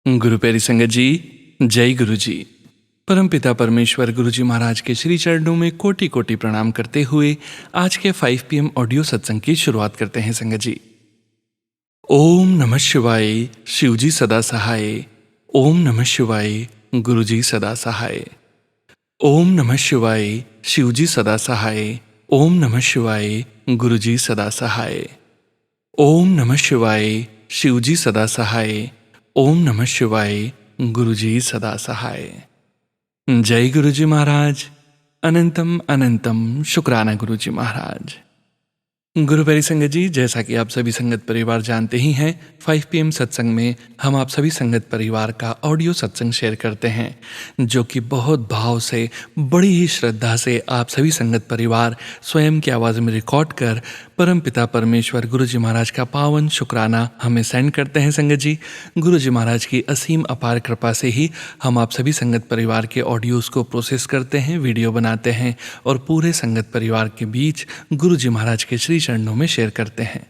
गुरु प्यारी संगत जी, जय गुरु जी। परमपिता परमेश्वर गुरु जी महाराज के श्री चरणों में कोटि कोटि प्रणाम करते हुए आज के 5 PM ऑडियो सत्संग की शुरुआत करते हैं संगत जी। ओम नमः शिवाय, शिव जी सदा सहाय। ओम नमः शिवाय, गुरु जी सदा सहाय। ओम नमः शिवाय, शिव जी सदा सहाय। ओम नमः शिवाय, गुरु जी सदा सहाय। ओम नमः शिवाय, शिव जी सदा सहाय। ओम नमः शिवाय, गुरु जी सदा सहाय। जय गुरु जी महाराज। अनंतम अनंतम शुक्राना गुरु जी महाराज। गुरु प्यारी संगत जी, जैसा कि आप सभी संगत परिवार जानते ही हैं, 5 PM सत्संग में हम आप सभी संगत परिवार का ऑडियो सत्संग शेयर करते हैं, जो कि बहुत भाव से, बड़ी ही श्रद्धा से आप सभी संगत परिवार स्वयं की आवाज़ में रिकॉर्ड कर परम पिता परमेश्वर गुरु जी महाराज का पावन शुक्राना हमें सेंड करते हैं संगत जी। गुरु जी महाराज की असीम अपार कृपा से ही हम आप सभी संगत परिवार के ऑडियोज़ को प्रोसेस करते हैं, वीडियो बनाते हैं और पूरे संगत परिवार के बीच गुरु जी महाराज के श्री चरणों में शेयर करते हैं।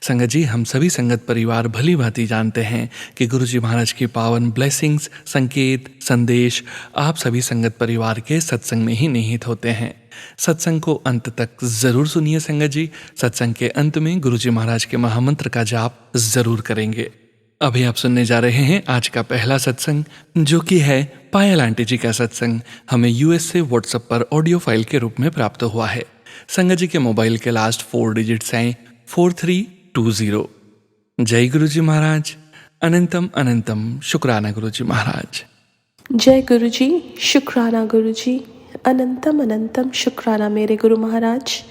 संगत जी, हम सभी संगत परिवार भली भांति जानते हैं कि गुरु जी महाराज की पावन ब्लेसिंग्स, संकेत, संदेश आप सभी संगत परिवार के सत्संग में ही निहित होते हैं। सत्संग को अंत तक जरूर सुनिए संगत जी। सत्संग के अंत में गुरु जी महाराज के महामंत्र का जाप जरूर करेंगे। अभी आप सुनने जा रहे हैं आज का पहला सत्संग, जो कि है पायल आंटी जी का सत्संग। हमें यूएस से व्हाट्सएप पर ऑडियो फाइल के रूप में प्राप्त हुआ है। संगत जी के मोबाइल के लास्ट 4 डिजिट्स हैं 4320। जय गुरु जी महाराज। अनंतम अनंतम शुक्राना गुरु जी महाराज। जय गुरु जी, शुक्राना गुरु जी। अनंतम अनंतम शुक्राना मेरे गुरु महाराज।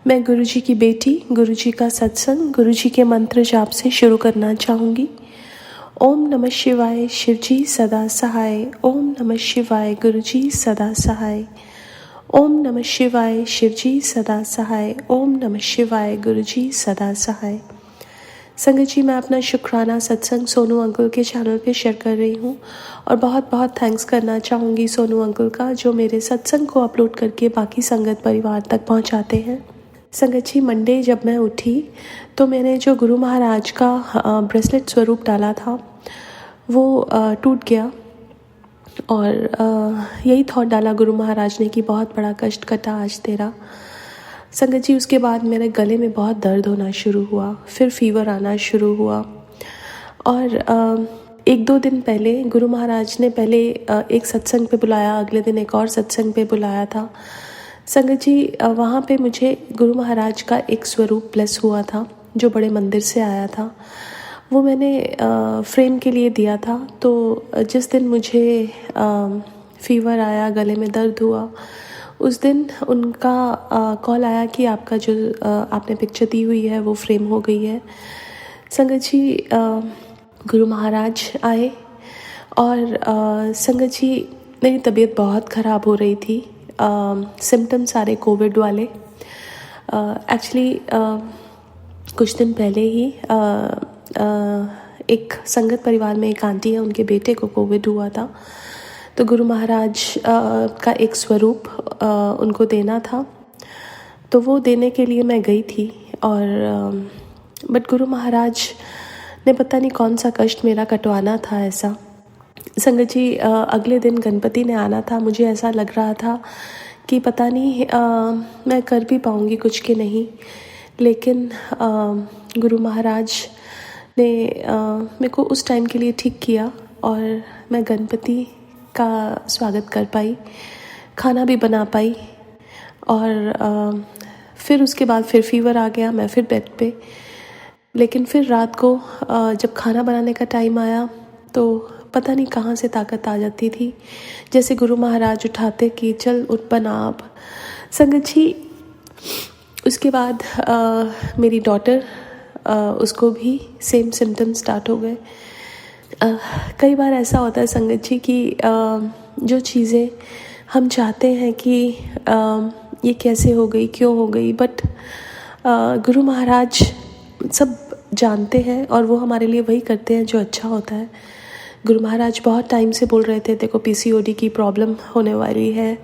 मैं गुरु जी की बेटी गुरु जी का सत्संग गुरु जी के मंत्र जाप से शुरू करना चाहूँगी। ओम नमः शिवाय, शिव जी सदा सहाय। ओम नमः शिवाय, गुरु जी सदा सहाय। ओम नमः शिवाय, शिव जी सदा सहाय। ओम नमः शिवाय, गुरु जी सदा सहाय। संगत जी, मैं अपना शुक्राना सत्संग सोनू अंकल के चैनल पे शेयर कर रही हूँ और बहुत बहुत थैंक्स करना चाहूँगी सोनू अंकल का, जो मेरे सत्संग को अपलोड करके बाकी संगत परिवार तक पहुँचाते हैं। संगत जी, मंडे जब मैं उठी तो मैंने जो गुरु महाराज का ब्रेसलेट स्वरूप डाला था वो टूट गया और यही थॉट डाला गुरु महाराज ने कि बहुत बड़ा कष्ट कटा आज तेरा। संगत जी, उसके बाद मेरे गले में बहुत दर्द होना शुरू हुआ, फिर फीवर आना शुरू हुआ और 1-2 दिन पहले गुरु महाराज ने पहले एक सत्संग पे बुलाया, अगले दिन एक और सत्संग पे बुलाया था। संगत जी, वहाँ पे मुझे गुरु महाराज का एक स्वरूप ब्लेस हुआ था जो बड़े मंदिर से आया था। वो मैंने फ्रेम के लिए दिया था। तो जिस दिन मुझे फीवर आया, गले में दर्द हुआ, उस दिन उनका कॉल आया कि आपका जो आपने पिक्चर दी हुई है वो फ्रेम हो गई है। संगत जी, गुरु महाराज आए और संगत जी, मेरी तबीयत बहुत ख़राब हो रही थी। सिम्टम सारे कोविड वाले। एक्चुअली कुछ दिन पहले ही एक संगत परिवार में एक आंटी है, उनके बेटे को कोविड हुआ था। तो गुरु महाराज का एक स्वरूप उनको देना था, तो वो देने के लिए मैं गई थी और बट गुरु महाराज ने पता नहीं कौन सा कष्ट मेरा कटवाना था ऐसा। संगत जी, अगले दिन गणपति ने आना था। मुझे ऐसा लग रहा था कि पता नहीं मैं कर भी पाऊँगी कुछ कि नहीं, लेकिन गुरु महाराज ने मेरे को उस टाइम के लिए ठीक किया और मैं गणपति का स्वागत कर पाई, खाना भी बना पाई और फिर उसके बाद फिर फीवर आ गया, मैं फिर बेड पे। लेकिन फिर रात को जब खाना बनाने का टाइम आया तो पता नहीं कहाँ से ताकत आ जाती थी, जैसे गुरु महाराज उठाते कि चल उठ बना अब। संगत जी, उसके बाद मेरी डॉटर, उसको भी सेम सिम्टम स्टार्ट हो गए। कई बार ऐसा होता है संगत जी कि जो चीज़ें हम चाहते हैं कि ये कैसे हो गई, क्यों हो गई, बट गुरु महाराज सब जानते हैं और वो हमारे लिए वही करते हैं जो अच्छा होता है। गुरु महाराज बहुत टाइम से बोल रहे थे देखो PCOD की प्रॉब्लम होने वाली है।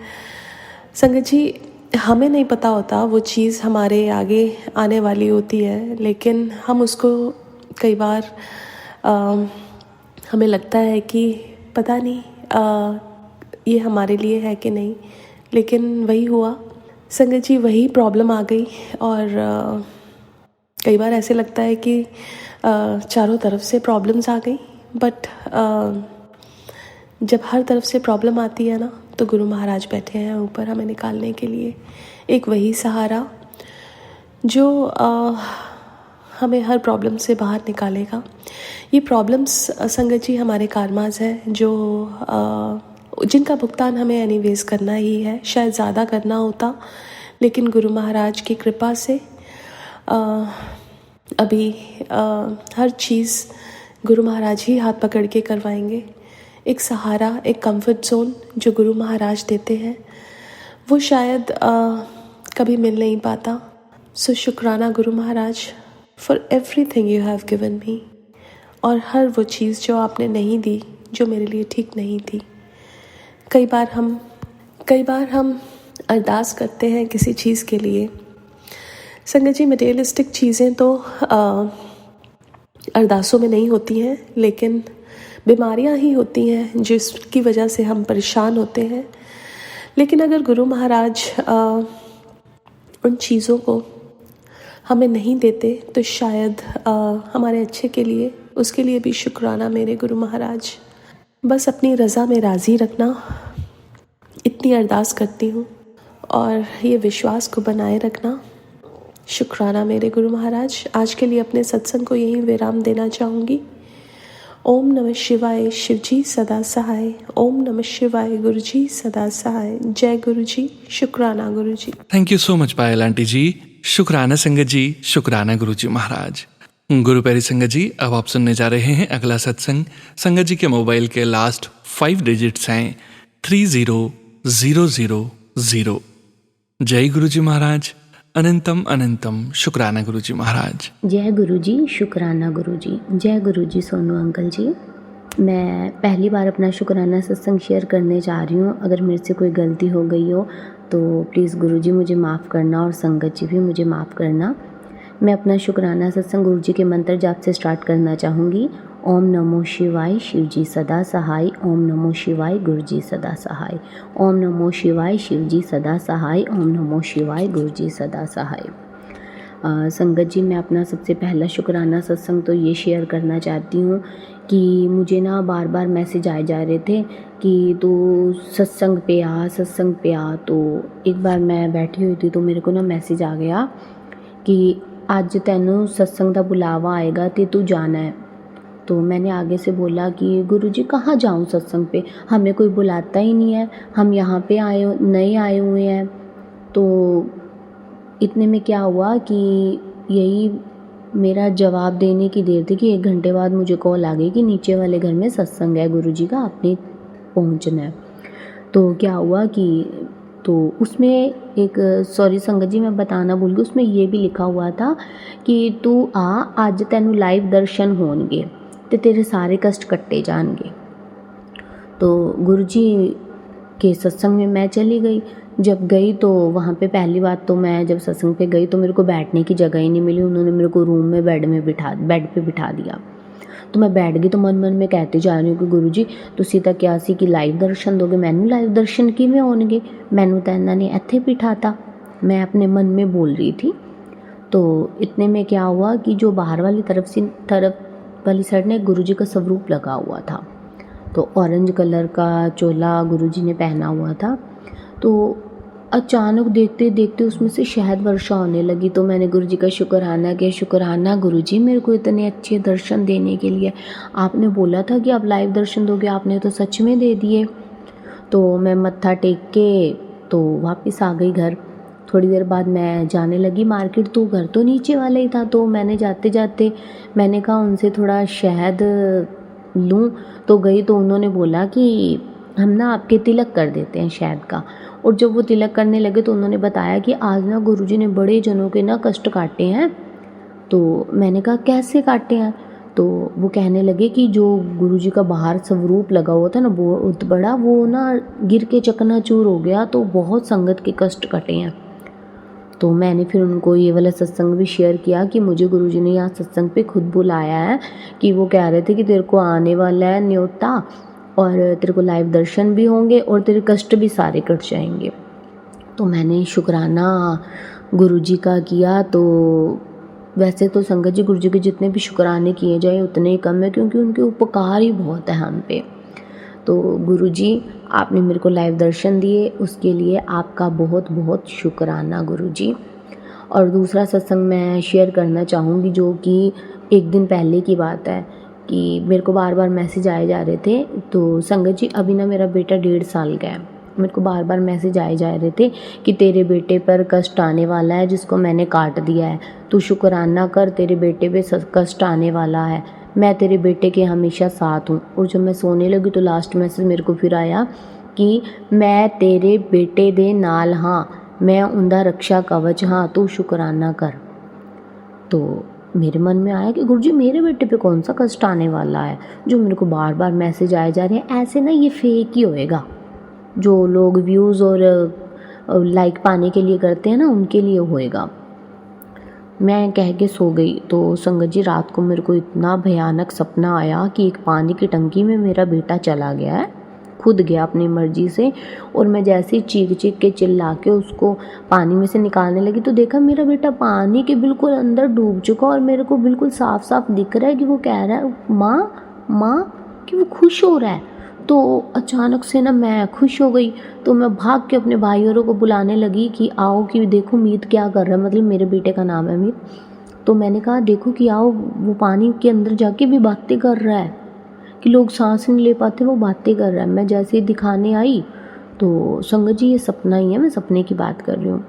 संगत जी, हमें नहीं पता होता वो चीज़ हमारे आगे आने वाली होती है, लेकिन हम उसको कई बार हमें लगता है कि पता नहीं ये हमारे लिए है कि नहीं, लेकिन वही हुआ संगत जी, वही प्रॉब्लम आ गई। और कई बार ऐसे लगता है कि चारों तरफ से प्रॉब्लम्स आ गई, बट जब हर तरफ से प्रॉब्लम आती है ना, तो गुरु महाराज बैठे हैं ऊपर हमें निकालने के लिए, एक वही सहारा जो हमें हर प्रॉब्लम से बाहर निकालेगा। ये प्रॉब्लम्स संगत जी हमारे कार्मास हैं, जो जिनका भुगतान हमें एनीवेज करना ही है, शायद ज़्यादा करना होता, लेकिन गुरु महाराज की कृपा से अभी हर चीज़ गुरु महाराज ही हाथ पकड़ के करवाएंगे। एक सहारा, एक कंफर्ट जोन जो गुरु महाराज देते हैं, वो शायद कभी मिल नहीं पाता। सो शुक्राना Guru Maharaj for everything you have given me, और हर वो चीज़ जो आपने नहीं दी, जो मेरे लिए ठीक नहीं थी। कई बार हम अरदास करते हैं किसी चीज़ के लिए। संगत जी, मटेरियलिस्टिक चीज़ें तो अरदासों में नहीं होती हैं, लेकिन बीमारियां ही होती हैं जिसकी वजह से हम परेशान होते हैं। लेकिन अगर गुरु महाराज उन चीज़ों को हमें नहीं देते, तो शायद हमारे अच्छे के लिए, उसके लिए भी शुक्राना मेरे गुरु महाराज। बस अपनी रज़ा में राज़ी रखना, इतनी अरदास करती हूँ, और ये विश्वास को बनाए रखना। शुक्राना मेरे गुरु महाराज। आज के लिए अपने सत्संग को यहीं विराम देना चाहूँगी। ओम नमः शिवाय, शिव जी सदा सहाय। ओम नमः शिवाय, गुरु जी सदा सहाय। जय गुरु जी, शुक्राना Guru ji. Thank you so much Payal aunty ji. शुक्राना संगत जी, शुक्राना गुरु जी महाराज। गुरु प्यारी संगत जी, अब आप सुनने जा रहे हैं अगला सत्संग। संगत जी के मोबाइल के लास्ट 5 डिजिट्स हैं 300000। जय गुरु जी महाराज। अनंतम अनंतम शुक्राना गुरु जी महाराज। जय गुरु जी, शुक्राना गुरु जी। जय गुरु जी सोनू अंकल जी। मैं पहली बार अपना शुक्राना सत्संग शेयर करने जा रही हूँ। अगर मेरे से कोई गलती हो गई हो तो प्लीज़ गुरु जी मुझे माफ़ करना, और संगत जी भी मुझे माफ़ करना। मैं अपना शुक्राना सत्संग गुरु जी के मंत्र जाप से स्टार्ट करना चाहूँगी। ओम नमो शिवाय, शिव जी सदा सहाय। ओम नमो शिवाय, गुरु जी सदा सहाय। ओम नमो शिवाय, शिव जी सदा सहाय। ओम नमो शिवाय, गुरु जी सदा सहाय। संगत जी, मैं अपना सबसे पहला शुक्राना सत्संग तो ये शेयर करना चाहती हूँ कि मुझे ना बार बार मैसेज आए जा रहे थे कि तू सत्संग पे आ, सत्संग पे आ। तो एक बार मैं बैठी हुई थी तो मेरे को ना मैसेज आ गया कि आज तेनू सत्संग का बुलावा आएगा तो तू जाना है। तो मैंने आगे से बोला कि गुरुजी कहाँ जाऊँ सत्संग पे, हमें कोई बुलाता ही नहीं है, हम यहाँ पे नए आए हुए हैं। तो इतने में क्या हुआ कि यही मेरा जवाब देने की देर थी कि 1 घंटे बाद मुझे कॉल आ गई कि नीचे वाले घर में सत्संग है गुरुजी का, आपने पहुँचना है। तो क्या हुआ कि तो उसमें एक सॉरी संगत जी मैं बताना भूल गई, उसमें ये भी लिखा हुआ था कि तू आ, आज तेनू लाइव दर्शन होंगे तो तेरे सारे कष्ट कट्टे जाएंगे। तो गुरुजी के सत्संग में मैं चली गई। जब गई तो वहाँ पे पहली बात तो मैं जब सत्संग पे गई तो मेरे को बैठने की जगह ही नहीं मिली। उन्होंने मेरे को रूम में बेड पे बिठा दिया। तो मैं बैठ गई। तो मन मन में कहती जा रही हूँ कि गुरु जी तुसी तां किहा सी कि लाइव दर्शन दोगे, मैनू लाइव दर्शन किवें होणगे, मैनू तां इन्हां ने इत्थे बिठाता। मैं अपने मन में बोल रही थी। तो इतने में क्या हुआ कि जो बाहर वाली तरफ वाली साइड में गुरु जी का स्वरूप लगा हुआ था। तो ऑरेंज कलर का चोला गुरु जी ने पहना हुआ था। तो अचानक देखते देखते उसमें से शहद वर्षा होने लगी। तो मैंने गुरु जी का शुक्राना किया, शुक्राना गुरु जी मेरे को इतने अच्छे दर्शन देने के लिए। आपने बोला था कि आप लाइव दर्शन दोगे, आपने तो सच में दे दिए। तो मैं मत्था टेक के तो वापस आ गई घर। थोड़ी देर बाद मैं जाने लगी मार्केट। तो घर तो नीचे वाला ही था। तो मैंने जाते जाते मैंने कहा उनसे थोड़ा शहद लूँ। तो गई तो उन्होंने बोला कि हम ना आपके तिलक कर देते हैं शहद का। और जब वो तिलक करने लगे तो उन्होंने बताया कि आज ना गुरुजी ने बड़े जनों के ना कष्ट काटे हैं। तो मैंने कहा कैसे काटे हैं? तो वो कहने लगे कि जो गुरुजी का बाहर स्वरूप लगा हुआ था ना बहुत बड़ा, वो ना गिर के चकनाचूर हो गया। तो बहुत संगत के कष्ट कटे हैं। तो मैंने फिर उनको ये वाला सत्संग भी शेयर किया कि मुझे गुरुजी ने यहाँ सत्संग पे खुद बुलाया है, कि वो कह रहे थे कि तेरे को आने वाला है न्योता और तेरे को लाइव दर्शन भी होंगे और तेरे कष्ट भी सारे कट जाएंगे। तो मैंने शुक्राना गुरुजी का किया। तो वैसे तो संगत जी गुरुजी के जितने भी शुक्राने किए जाए उतने ही कम है, क्योंकि उनके उपकार ही बहुत है हम पे। तो गुरुजी आपने मेरे को लाइव दर्शन दिए, उसके लिए आपका बहुत बहुत शुक्राना गुरुजी। और दूसरा सत्संग मैं शेयर करना चाहूँगी, जो कि एक दिन पहले की बात है, कि मेरे को बार बार मैसेज आए जा रहे थे। तो संगत जी अभी ना मेरा बेटा 1.5 साल का है, मेरे को बार बार मैसेज आए जा रहे थे कि तेरे बेटे पर कष्ट आने वाला है जिसको मैंने काट दिया है, तू शुक्राना कर, तेरे बेटे पे कष्ट आने वाला है, मैं तेरे बेटे के हमेशा साथ हूँ। और जब मैं सोने लगी तो लास्ट मैसेज मेरे को फिर आया कि मैं तेरे बेटे दे नाल हाँ, मैं उनका रक्षा कवच हाँ, तू शुक्राना कर। तो मेरे मन में आया कि गुरुजी मेरे बेटे पे कौन सा कष्ट आने वाला है जो मेरे को बार बार मैसेज आए जा रहे हैं। ऐसे ना ये फेक ही होएगा, जो लोग व्यूज़ और लाइक पाने के लिए करते हैं ना, उनके लिए होएगा। मैं कह के सो गई। तो संगत जी रात को मेरे को इतना भयानक सपना आया कि एक पानी की टंकी में मेरा बेटा चला गया है, खुद गया अपनी मर्जी से। और मैं जैसे ही चीख चीख के चिल्ला के उसको पानी में से निकालने लगी तो देखा मेरा बेटा पानी के बिल्कुल अंदर डूब चुका, और मेरे को बिल्कुल साफ साफ दिख रहा है कि वो कह रहा है माँ माँ, कि वो खुश हो रहा है। तो अचानक से ना मैं खुश हो गई। तो मैं भाग के अपने भाई औरों को बुलाने लगी कि आओ, कि देखो मीत क्या कर रहा है, मतलब मेरे बेटे का नाम है मीत। तो मैंने कहा देखो कि आओ, वो पानी के अंदर जाके भी बातें कर रहा है, कि लोग सांस नहीं ले पाते वो बातें कर रहा है। मैं जैसे ही दिखाने आई तो संगत जी ये सपना ही है, मैं सपने की बात कर रही हूँ।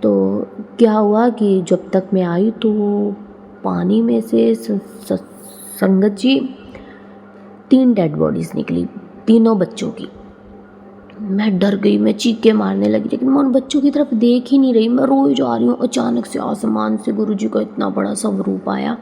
तो क्या हुआ कि जब तक मैं आई तो पानी में से संगत जी 3 डेड बॉडीज़ निकली, तीनों बच्चों की। मैं डर गई, मैं चीखे मारने लगी, लेकिन मैं उन बच्चों की तरफ देख ही नहीं रही, मैं रोई जा रही हूँ। अचानक से आसमान से गुरुजी का इतना बड़ा स्वरूप आया,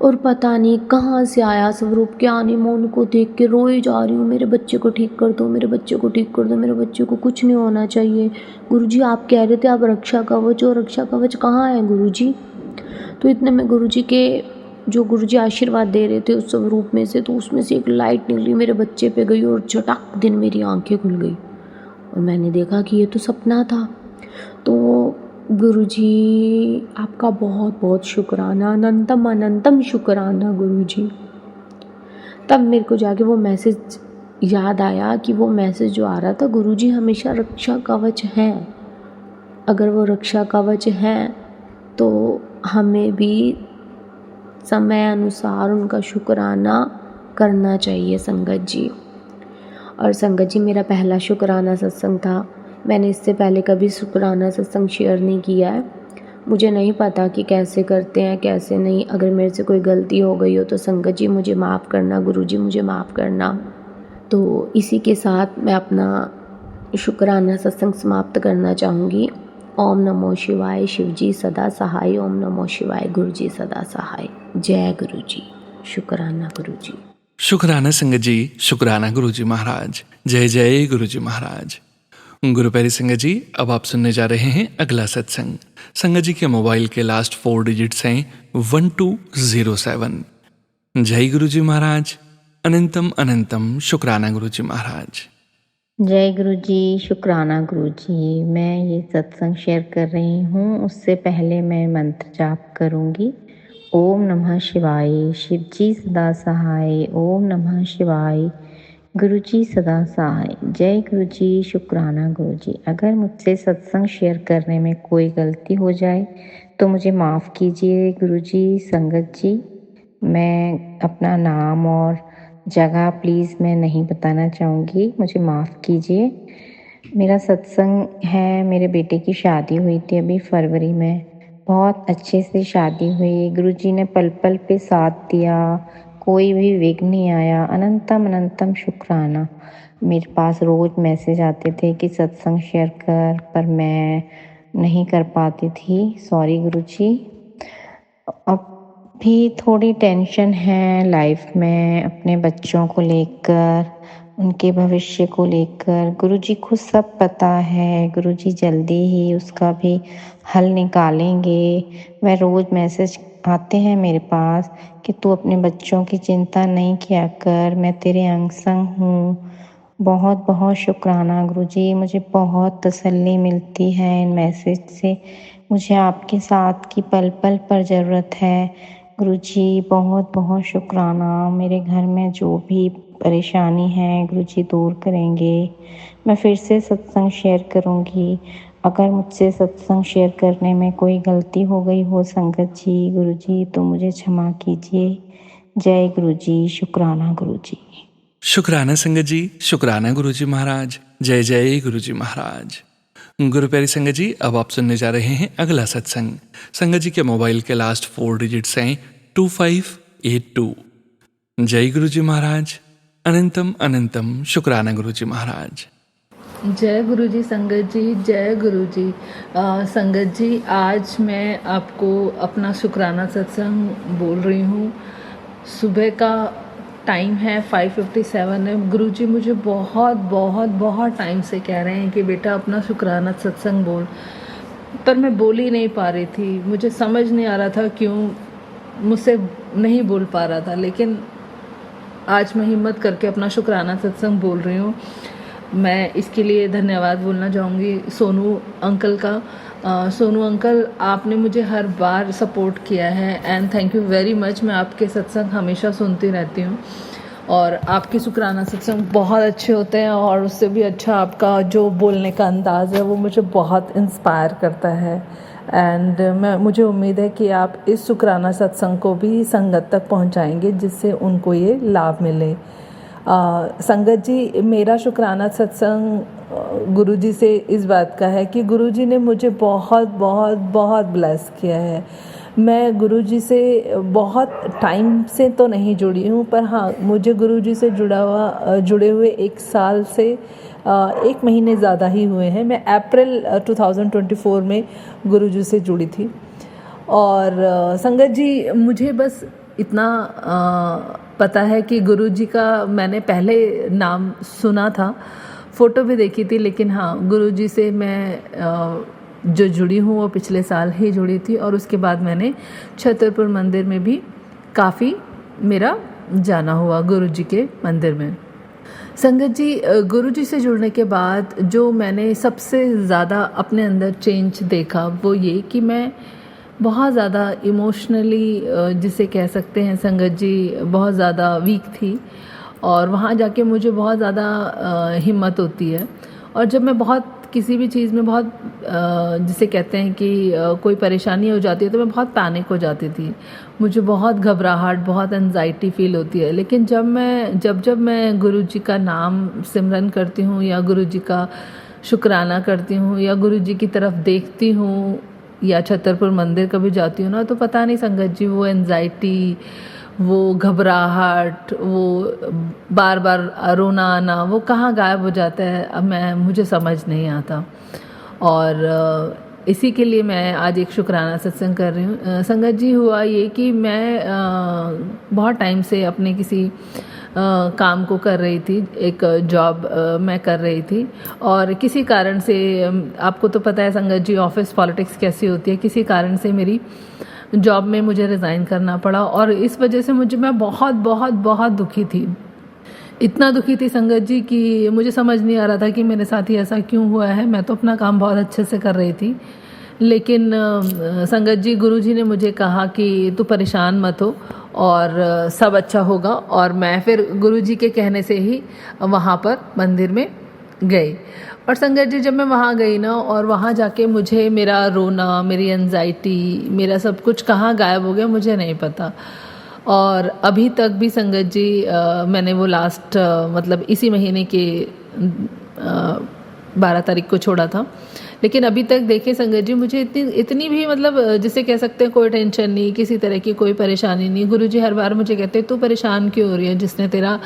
और पता नहीं कहाँ से आया स्वरूप, क्या नहीं, मैं उनको देख के रोई जा रही हूँ, मेरे बच्चे को ठीक कर दो, मेरे बच्चे को ठीक कर दो, मेरे बच्चे को कुछ नहीं होना चाहिए। गुरुजी आप कह रहे थे आप रक्षा कवच हो, रक्षा कवच कहाँ है गुरुजी? तो इतने में गुरुजी के जो गुरुजी आशीर्वाद दे रहे थे उस स्वरूप में से, तो उसमें से एक लाइट निकली, मेरे बच्चे पे गई और झटाक दिन मेरी आंखें खुल गई और मैंने देखा कि ये तो सपना था। तो गुरुजी आपका बहुत बहुत शुक्राना, अनंतम अनंतम शुक्राना गुरुजी। तब मेरे को जाके वो मैसेज याद आया कि वो मैसेज जो आ रहा था, गुरुजी हमेशा रक्षा कवच हैं। अगर वो रक्षा कवच हैं तो हमें भी समय अनुसार उनका शुक्राना करना चाहिए संगत जी। और संगत जी मेरा पहला शुक्राना सत्संग था, मैंने इससे पहले कभी शुक्राना सत्संग शेयर नहीं किया है। मुझे नहीं पता कि कैसे करते हैं कैसे नहीं। अगर मेरे से कोई गलती हो गई हो तो संगत जी मुझे माफ़ करना, गुरुजी मुझे माफ़ करना। तो इसी के साथ मैं अपना शुक्राना सत्संग समाप्त करना चाहूँगी। ओम नमो शिवाय, शिवजी सदा सहाय। ओम नमो शिवाय, गुरुजी सदा सहाय। जय गुरुजी। शुक्राना गुरुजी। शुक्राना संगत जी, शुक्राना गुरुजी महाराज। जय जय गुरुजी महाराज। गुरु प्यारी संगत जी, अब आप सुनने जा रहे हैं अगला सत्संग। संगत जी के मोबाइल के लास्ट 4 डिजिट्स हैं 1207। जय गुरुजी महाराज। अनंतम अनंतम शुक्राना गुरुजी महाराज। जय गुरुजी, शुक्राना गुरुजी। मैं ये सत्संग शेयर कर रही हूँ, उससे पहले मैं मंत्र जाप करूँगी। ओम नमः शिवाय, शिवजी सदा सहाय। ओम नमः शिवाय, गुरुजी सदा सहाय। जय गुरुजी, शुक्राना गुरुजी। अगर मुझसे सत्संग शेयर करने में कोई गलती हो जाए तो मुझे माफ़ कीजिए गुरुजी। संगत जी, मैं अपना नाम और जगह प्लीज़ मैं नहीं बताना चाहूँगी, मुझे माफ़ कीजिए। मेरा सत्संग है, मेरे बेटे की शादी हुई थी अभी फरवरी में, बहुत अच्छे से शादी हुई। गुरुजी ने पल पल पे साथ दिया, कोई भी विघ्न नहीं आया। अनंतम अनंतम शुक्राना। मेरे पास रोज़ मैसेज आते थे कि सत्संग शेयर कर, पर मैं नहीं कर पाती थी। सॉरी गुरुजी। अब भी थोड़ी टेंशन है लाइफ में अपने बच्चों को लेकर, उनके भविष्य को लेकर। गुरुजी को सब पता है, गुरुजी जल्दी ही उसका भी हल निकालेंगे। वह रोज़ मैसेज आते हैं मेरे पास कि तू अपने बच्चों की चिंता नहीं किया कर, मैं तेरे अंग संग हूँ। बहुत बहुत शुक्राना गुरुजी, मुझे बहुत तसल्ली मिलती है इन मैसेज से। मुझे आपके साथ की पल पल पर ज़रूरत है गुरुजी। बहुत बहुत शुक्राना। मेरे घर में जो भी परेशानी है गुरुजी दूर करेंगे। मैं फिर से सत्संग शेयर करूँगी। अगर मुझसे सत्संग शेयर करने में कोई गलती हो गई हो संगत जी गुरुजी तो मुझे क्षमा कीजिए। जय गुरुजी, शुक्राना गुरुजी। शुक्राना संगत जी, शुक्राना गुरुजी महाराज। जय जय गुरुजी महाराज। गुरु प्यारी संगत जी, अब आप सुनने जा रहे हैं अगला सत्संग। संगत जी के मोबाइल के लास्ट 4 डिजिट्स हैं 2582। जय गुरुजी महाराज। अनंतम अनंतम शुक्राना गुरुजी महाराज। जय गुरुजी संगत जी, जय गुरुजी। संगत जी, आज मैं आपको अपना शुक्राना सत्संग बोल रही हूँ। सुबह का टाइम है 5:57 है। गुरुजी मुझे बहुत बहुत बहुत टाइम से कह रहे हैं कि बेटा अपना शुक्राना सत्संग बोल, पर मैं बोल ही नहीं पा रही थी। मुझे समझ नहीं आ रहा था क्यों मुझसे नहीं बोल पा रहा था, लेकिन आज मैं हिम्मत करके अपना शुक्राना सत्संग बोल रही हूँ। मैं इसके लिए धन्यवाद बोलना चाहूँगी सोनू अंकल का। सोनू अंकल, आपने मुझे हर बार सपोर्ट किया है and thank you very much. मैं आपके सत्संग हमेशा सुनती रहती हूँ और आपके शुक्राना सत्संग बहुत अच्छे होते हैं, और उससे भी अच्छा आपका जो बोलने का अंदाज़ है वो मुझे बहुत इंस्पायर करता है। एंड मुझे उम्मीद है कि आप इस शुक्राना सत्संग को भी संगत तक पहुँचाएंगे जिससे उनको ये लाभ मिले। संगत जी, मेरा शुक्राना सत्संग गुरुजी से इस बात का है कि गुरुजी ने मुझे बहुत बहुत बहुत ब्लेस किया है। मैं गुरुजी से बहुत टाइम से तो नहीं जुड़ी हूँ, पर हाँ, मुझे गुरुजी से जुड़े हुए 1 साल से 1 महीने ज़्यादा ही हुए हैं। मैं अप्रैल 2024 में गुरुजी से जुड़ी थी। और संगत जी, मुझे बस इतना पता है कि गुरुजी का मैंने पहले नाम सुना था, फ़ोटो भी देखी थी, लेकिन हाँ, गुरुजी से मैं जो जुड़ी हूँ वो पिछले साल ही जुड़ी थी, और उसके बाद मैंने छतरपुर मंदिर में भी काफ़ी मेरा जाना हुआ गुरुजी के मंदिर में। संगत जी, गुरुजी से जुड़ने के बाद जो मैंने सबसे ज़्यादा अपने अंदर चेंज देखा वो ये कि मैं बहुत ज़्यादा इमोशनली, जिसे कह सकते हैं संगत जी, बहुत ज़्यादा वीक थी, और वहाँ जाके मुझे बहुत ज़्यादा हिम्मत होती है। और जब मैं बहुत किसी भी चीज़ में बहुत जिसे कहते हैं कि कोई परेशानी हो जाती है तो मैं बहुत पैनिक हो जाती थी। मुझे बहुत घबराहट, बहुत एंजाइटी फील होती है। लेकिन जब मैं गुरुजी का नाम सिमरन करती हूँ या गुरुजी का शुक्राना करती हूँ या गुरुजी की तरफ देखती हूँ या छतरपुर मंदिर कभी जाती हूँ ना, तो पता नहीं संगत जी, वो एंजाइटी, वो घबराहट, वो बार बार रोना आना, वो कहाँ गायब हो जाता है, अब मुझे समझ नहीं आता। और इसी के लिए मैं आज एक शुक्राना सत्संग कर रही हूँ। संगत जी, हुआ ये कि मैं बहुत टाइम से अपने किसी काम को कर रही थी, एक जॉब मैं कर रही थी, और किसी कारण से, आपको तो पता है संगत जी ऑफिस पॉलिटिक्स कैसी होती है, किसी कारण से मेरी जॉब में मुझे रिज़ाइन करना पड़ा, और इस वजह से मैं बहुत बहुत बहुत दुखी थी। इतना दुखी थी संगत जी कि मुझे समझ नहीं आ रहा था कि मेरे साथ ही ऐसा क्यों हुआ है। मैं तो अपना काम बहुत अच्छे से कर रही थी, लेकिन संगत जी, गुरुजी ने मुझे कहा कि तू परेशान मत हो और सब अच्छा होगा। और मैं फिर गुरुजी के कहने से ही वहाँ पर मंदिर में गई। और संगत जी, जब मैं वहाँ गई ना, और वहाँ जाके मुझे मेरा रोना, मेरी एंजाइटी, मेरा सब कुछ कहाँ गायब हो गया मुझे नहीं पता। और अभी तक भी संगत जी, मैंने वो लास्ट मतलब इसी महीने के 12 तारीख को छोड़ा था, लेकिन अभी तक देखिए संगत जी, मुझे इतनी भी मतलब जिसे कह सकते हैं कोई टेंशन नहीं, किसी तरह की कोई परेशानी नहीं। गुरुजी हर बार मुझे कहते हैं तू परेशान क्यों हो रही है, जिसने तेरा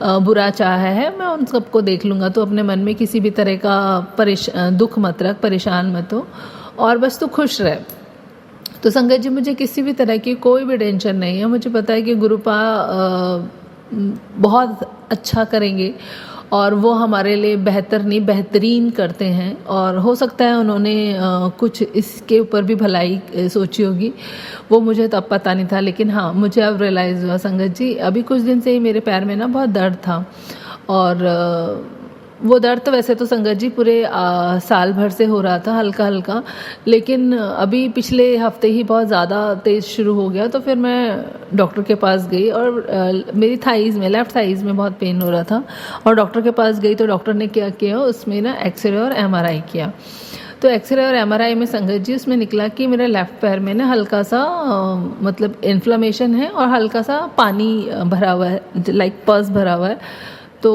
बुरा चाहा है मैं उन सबको देख लूँगा, तो अपने मन में किसी भी तरह का दुख मत रख, परेशान मत हो, और बस तू खुश रह। तो संगत जी, मुझे किसी भी तरह की कोई भी टेंशन नहीं है। मुझे पता है कि गुरुपा बहुत अच्छा करेंगे और वो हमारे लिए बेहतर नहीं बेहतरीन करते हैं। और हो सकता है उन्होंने कुछ इसके ऊपर भी भलाई सोची होगी, वो मुझे तब पता नहीं था। लेकिन हाँ, मुझे अब रियलाइज़ हुआ संगत जी, अभी कुछ दिन से ही मेरे पैर में ना बहुत दर्द था। और वो दर्द तो वैसे तो संगत जी पूरे साल भर से हो रहा था, हल्का हल्का, लेकिन अभी पिछले हफ्ते ही बहुत ज़्यादा तेज़ शुरू हो गया। तो फिर मैं डॉक्टर के पास गई और मेरी थाइज़ में, लेफ़्ट थाइज़ में बहुत पेन हो रहा था। और डॉक्टर के पास गई तो डॉक्टर ने क्या किया, उसमें ना एक्सरे और एमआरआई किया। तो एक्सरे और एमआरआई में संगत जी उसमें निकला कि मेरे लेफ़्ट पैर में ना हल्का सा मतलब इन्फ्लेमेशन है और हल्का सा पानी भरा हुआ है, लाइक पस भरा हुआ है। तो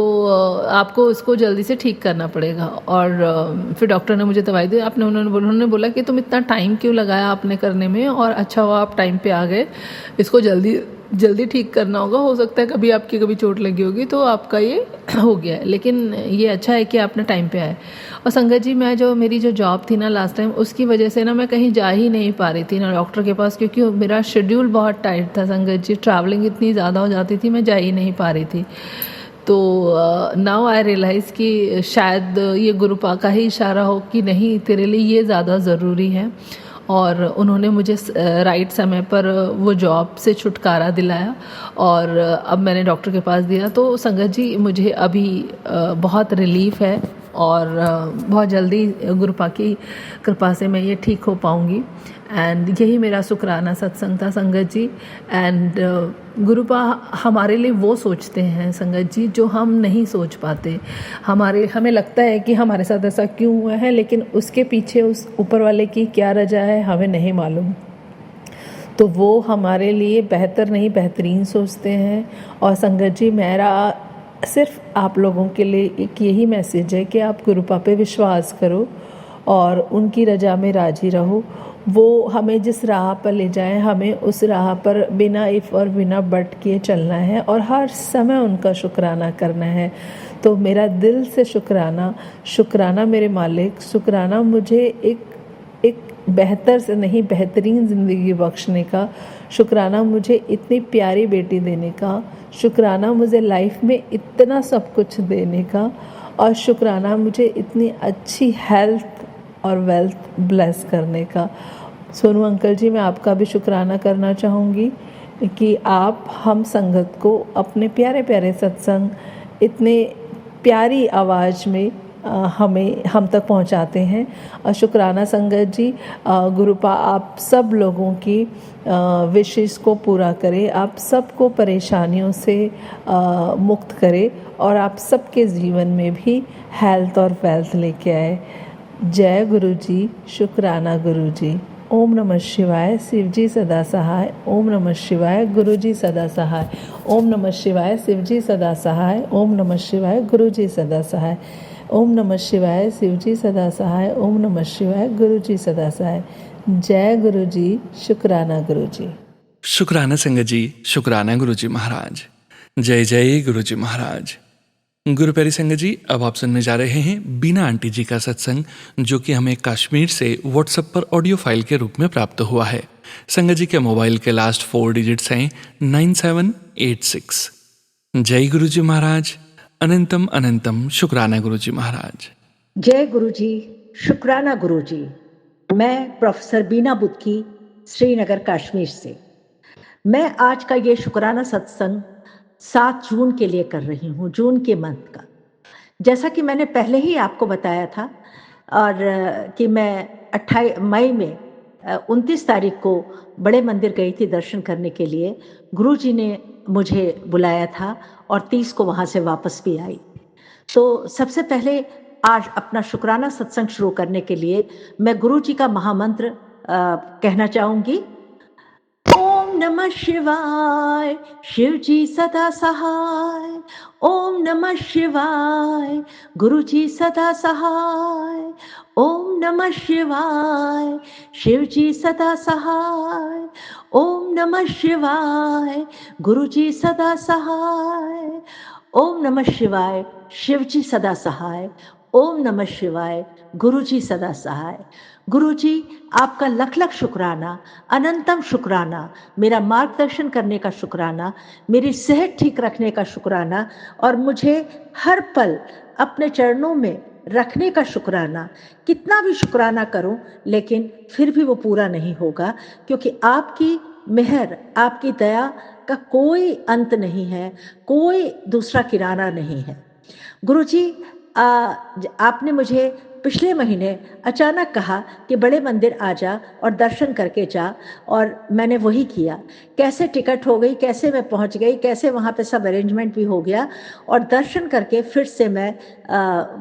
आपको इसको जल्दी से ठीक करना पड़ेगा। और फिर डॉक्टर ने मुझे दवाई दी। उन्होंने बोला कि तुम इतना टाइम क्यों लगाया आपने करने में, और अच्छा हुआ आप टाइम पे आ गए, इसको जल्दी जल्दी ठीक करना होगा। हो सकता है कभी चोट लगी होगी तो आपका ये हो गया है, लेकिन ये अच्छा है कि आपने टाइम पे आए। और संगत जी, मेरी जो जॉब थी ना लास्ट टाइम, उसकी वजह से ना मैं कहीं जा ही नहीं पा रही थी ना डॉक्टर के पास, क्योंकि मेरा शेड्यूल बहुत टाइट था संगत जी। ट्रैवलिंग इतनी ज़्यादा हो जाती थी, मैं जा ही नहीं पा रही थी। तो नाउ आई रियलाइज़ कि शायद ये गुरुपा का ही इशारा हो कि नहीं, तेरे लिए ये ज़्यादा ज़रूरी है। और उन्होंने मुझे राइट समय पर वो जॉब से छुटकारा दिलाया और अब मैंने डॉक्टर के पास दिया। तो संगत जी, मुझे अभी बहुत रिलीफ है और बहुत जल्दी गुरुपा की कृपा से मैं ये ठीक हो पाऊँगी। एंड यही मेरा शुक्राना सत्संग था संगत जी। एंड गुरुपा हमारे लिए वो सोचते हैं संगत जी जो हम नहीं सोच पाते। हमें लगता है कि हमारे साथ ऐसा क्यों हुआ है, लेकिन उसके पीछे उस ऊपर वाले की क्या रजा है हमें नहीं मालूम। तो वो हमारे लिए बेहतर नहीं बेहतरीन सोचते हैं। और संगत जी, मेरा सिर्फ आप लोगों के लिए एक यही मैसेज है कि आप गुरुपा पे विश्वास करो और उनकी रजा में राजी रहो। वो हमें जिस राह पर ले जाएं, हमें उस राह पर बिना इफ़ और बिना बट किए चलना है और हर समय उनका शुक्राना करना है। तो मेरा दिल से शुक्राना मेरे मालिक, शुक्राना मुझे एक बेहतर से नहीं बेहतरीन ज़िंदगी बख्शने का, शुक्राना मुझे इतनी प्यारी बेटी देने का, शुक्राना मुझे लाइफ में इतना सब कुछ देने का, और शुक्राना मुझे इतनी अच्छी हेल्थ और वेल्थ ब्लेस करने का। सोनू अंकल जी, मैं आपका भी शुक्राना करना चाहूँगी कि आप हम संगत को अपने प्यारे प्यारे सत्संग इतने प्यारी आवाज़ में हम तक पहुंचाते हैं। और शुक्राना संगत जी, गुरुपा आप सब लोगों की विशेष को पूरा करे, आप सबको परेशानियों से मुक्त करे और आप सबके जीवन में भी हेल्थ और वेल्थ लेके आए। जय गुरु जी, शुक्राना गुरु जी। ओम नमः शिवाय, शिव जी सदा सहाय। ओम नमः शिवाय, गुरु जी सदा सहाय। ओम नमः शिवाय, शिव जी सदा सहाय। ओम नमः शिवाय, गुरु जी सदा सहाय। ओम नमः शिवाय, शिव जी सदा सहाय। ओम नमः शिवाय, गुरु जी सदा सहाय। जय गुरु जी, शुक्राना गुरु जी। शुक्राना संगत जी, शुक्राना गुरु जी महाराज। जय जय गुरु जी महाराज। गुरु प्यारी संगत जी, अब आप सुनने जा रहे हैं बीना आंटी जी का सत्संग, जो कि हमें कश्मीर से व्हाट्सएप पर ऑडियो फाइल के रूप में प्राप्त हुआ है। संगत जी के मोबाइल के लास्ट 4 डिजिट्स हैं 9786। जय गुरु जी महाराज। अनंतम अनंतम शुक्राना गुरु जी महाराज। जय गुरु जी, शुक्राना गुरु जी। मैं प्रोफेसर बीना बुद्की, श्रीनगर कश्मीर से। मैं आज का ये शुक्राना सत्संग 7 जून के लिए कर रही हूँ, जून के मंथ का। जैसा कि मैंने पहले ही आपको बताया था और कि मैं 28 मई में 29 तारीख को बड़े मंदिर गई थी दर्शन करने के लिए। गुरु जी ने मुझे बुलाया था और 30 को वहाँ से वापस भी आई। तो सबसे पहले आज अपना शुक्राना सत्संग शुरू करने के लिए मैं गुरु जी का महामंत्र कहना चाहूँगी। ओम नमः शिवाय, शिव जी सदा सहाय। ओम नमः शिवाय, गुरु जी सदा सहाय। ओम नमः शिवाय, शिव जी सदा सहाय। ओम नमः शिवाय, गुरु जी सदा सहाय। ओम नमः शिवाय, शिव जी सदा सहाय। ओम नमः शिवाय। गुरु जी सदा सहाय। गुरु जी, आपका लख लख शुक्राना, अनंतम शुक्राना, मेरा मार्गदर्शन करने का शुक्राना, मेरी सेहत ठीक रखने का शुक्राना और मुझे हर पल अपने चरणों में रखने का शुक्राना। कितना भी शुक्राना करूं लेकिन फिर भी वो पूरा नहीं होगा, क्योंकि आपकी मेहर, आपकी दया का कोई अंत नहीं है, कोई दूसरा किनारा नहीं है। गुरुजी, आपने मुझे पिछले महीने अचानक कहा कि बड़े मंदिर आ जा और दर्शन करके जा, और मैंने वही किया। कैसे टिकट हो गई, कैसे मैं पहुंच गई, कैसे वहां पे सब अरेंजमेंट भी हो गया और दर्शन करके फिर से मैं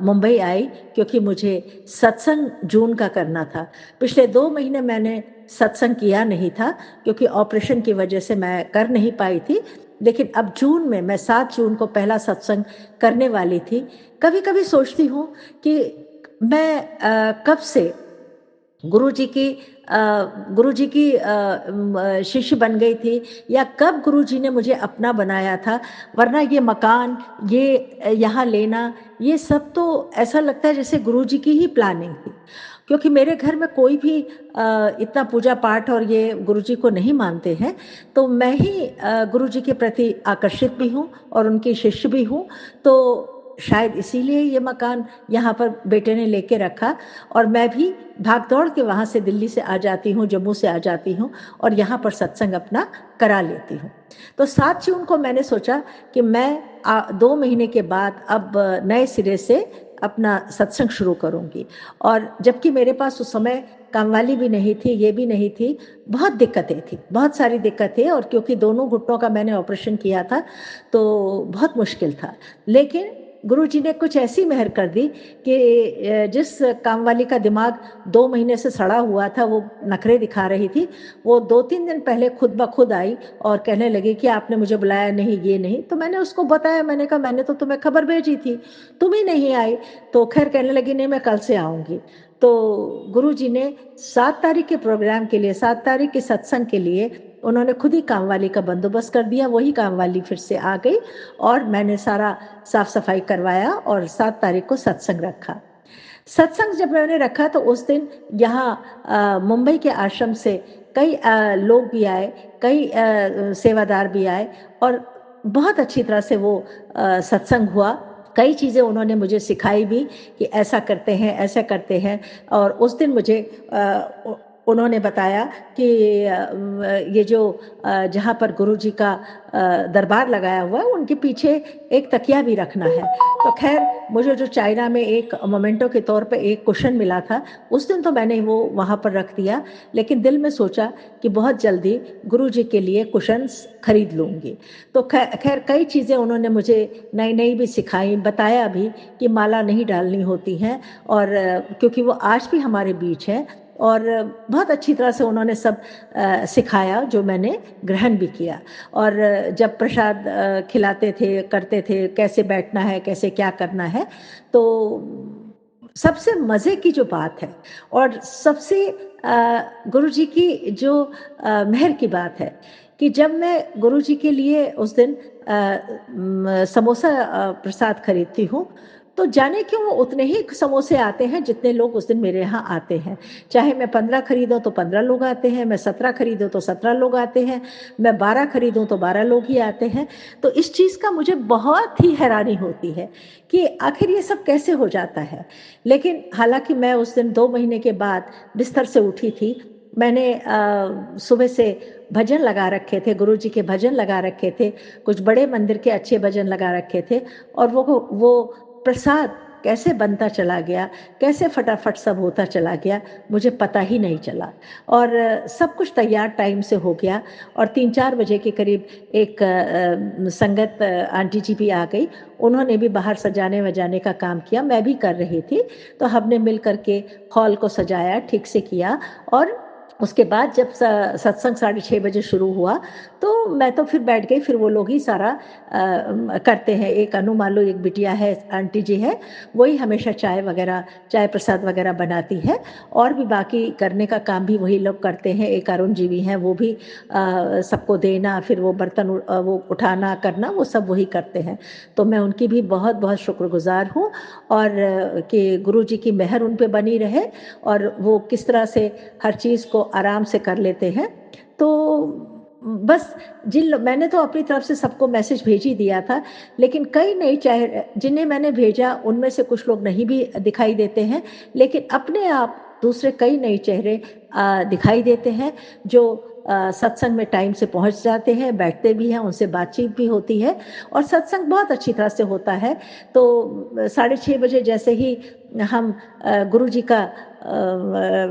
मुंबई आई, क्योंकि मुझे सत्संग जून का करना था। पिछले 2 महीने मैंने सत्संग किया नहीं था, क्योंकि ऑपरेशन की वजह से मैं कर नहीं पाई थी। लेकिन अब जून में मैं 7 जून को पहला सत्संग करने वाली थी। कभी कभी सोचती हूँ कि मैं कब से गुरु जी की शिष्य बन गई थी, या कब गुरु जी ने मुझे अपना बनाया था। वरना ये मकान, ये यहाँ लेना, ये सब तो ऐसा लगता है जैसे गुरु जी की ही प्लानिंग थी, क्योंकि मेरे घर में कोई भी इतना पूजा पाठ और ये गुरु जी को नहीं मानते हैं। तो मैं ही गुरु जी के प्रति आकर्षित भी हूँ और उनकी शिष्य भी हूँ। तो शायद इसीलिए ये मकान यहाँ पर बेटे ने लेके रखा, और मैं भी भाग दौड़ के वहाँ से दिल्ली से आ जाती हूँ, जम्मू से आ जाती हूँ और यहाँ पर सत्संग अपना करा लेती हूँ। तो 7 जून को मैंने सोचा कि मैं 2 महीने के बाद अब नए सिरे से अपना सत्संग शुरू करूँगी। और जबकि मेरे पास उस समय कामवाली भी नहीं थी, ये भी नहीं थी, बहुत दिक्कतें थी, बहुत सारी दिक्कतें, और क्योंकि दोनों घुटनों का मैंने ऑपरेशन किया था तो बहुत मुश्किल था। लेकिन गुरु जी ने कुछ ऐसी मेहर कर दी कि जिस कामवाली का दिमाग 2 महीने से सड़ा हुआ था, वो नखरे दिखा रही थी, वो 2-3 दिन पहले खुद ब खुद आई और कहने लगी कि आपने मुझे बुलाया नहीं, ये नहीं। तो मैंने उसको बताया, मैंने कहा मैंने तो तुम्हें खबर भेजी थी, तुम ही नहीं आई। तो खैर कहने लगी नहीं, मैं कल से आऊँगी। तो गुरु जी ने 7 तारीख के प्रोग्राम के लिए, 7 तारीख के सत्संग के लिए उन्होंने खुद ही कामवाली का बंदोबस्त कर दिया। वही कामवाली फिर से आ गई और मैंने सारा साफ सफाई करवाया और 7 तारीख को सत्संग रखा। सत्संग जब मैंने रखा तो उस दिन यहाँ मुंबई के आश्रम से कई लोग भी आए, कई सेवादार भी आए, और बहुत अच्छी तरह से वो सत्संग हुआ। कई चीज़ें उन्होंने मुझे सिखाई भी कि ऐसा करते हैं, ऐसा करते हैं। और उस दिन मुझे उन्होंने बताया कि ये जो जहाँ पर गुरु जी का दरबार लगाया हुआ है, उनके पीछे एक तकिया भी रखना है। तो खैर मुझे जो चाइना में एक मोमेंटो के तौर पे एक कुशन मिला था, उस दिन तो मैंने वो वहाँ पर रख दिया। लेकिन दिल में सोचा कि बहुत जल्दी गुरु जी के लिए कुशन्स खरीद लूँगी। तो खैर कई चीज़ें उन्होंने मुझे नई नई भी सिखाई, बताया भी कि माला नहीं डालनी होती है, और क्योंकि वो आज भी हमारे बीच है, और बहुत अच्छी तरह से उन्होंने सब सिखाया, जो मैंने ग्रहण भी किया। और जब प्रसाद खिलाते थे, करते थे, कैसे बैठना है, कैसे क्या करना है, तो सबसे मज़े की जो बात है और सबसे गुरु जी की जो मेहर की बात है कि जब मैं गुरु जी के लिए उस दिन समोसा प्रसाद खरीदती हूँ, तो जाने क्यों वो उतने ही समोसे आते हैं जितने लोग उस दिन मेरे यहाँ आते हैं। चाहे मैं 15 खरीदूँ तो 15 लोग आते हैं, मैं 17 खरीदूँ तो 17 लोग आते हैं, मैं 12 खरीदूँ तो 12 लोग ही आते हैं। तो इस चीज़ का मुझे बहुत ही हैरानी होती है कि आखिर ये सब कैसे हो जाता है। लेकिन हालांकि मैं उस दिन 2 महीने के बाद बिस्तर से उठी थी। मैंने सुबह से भजन लगा रखे थे, गुरु जी के भजन लगा रखे थे, कुछ बड़े मंदिर के अच्छे भजन लगा रखे थे, और वो प्रसाद कैसे बनता चला गया, कैसे फटाफट सब होता चला गया, मुझे पता ही नहीं चला। और सब कुछ तैयार टाइम से हो गया, और 3-4 बजे के करीब एक संगत आंटी जी भी आ गई। उन्होंने भी बाहर सजाने वजाने का काम किया, मैं भी कर रही थी। तो हमने मिल करके हॉल को सजाया, ठीक से किया, और उसके बाद जब सत्संग 6:30 बजे शुरू हुआ, तो मैं तो फिर बैठ गई, फिर वो लोग ही सारा करते हैं। एक अनु मान लो एक बिटिया है, आंटी जी है, वही हमेशा चाय वगैरह, चाय प्रसाद वगैरह बनाती है और भी बाकी करने का काम भी वही लोग करते हैं। एक अरुण जी भी हैं, वो भी सबको देना, फिर वो बर्तन वो उठाना, करना, वो सब वही करते हैं। तो मैं उनकी भी बहुत-बहुत शुक्रगुज़ार हूँ और कि गुरुजी की मेहर उन पे बनी रहे और वो किस तरह से हर चीज़ को आराम से कर लेते हैं। तो बस मैंने तो अपनी तरफ से सबको मैसेज भेज ही दिया था, लेकिन कई नए चेहरे जिन्हें मैंने भेजा उनमें से कुछ लोग नहीं भी दिखाई देते हैं, लेकिन अपने आप दूसरे कई नए चेहरे दिखाई देते हैं जो सत्संग में टाइम से पहुँच जाते हैं, बैठते भी हैं, उनसे बातचीत भी होती है और सत्संग बहुत अच्छी तरह से होता है। तो 6:30 बजे जैसे ही हम गुरुजी का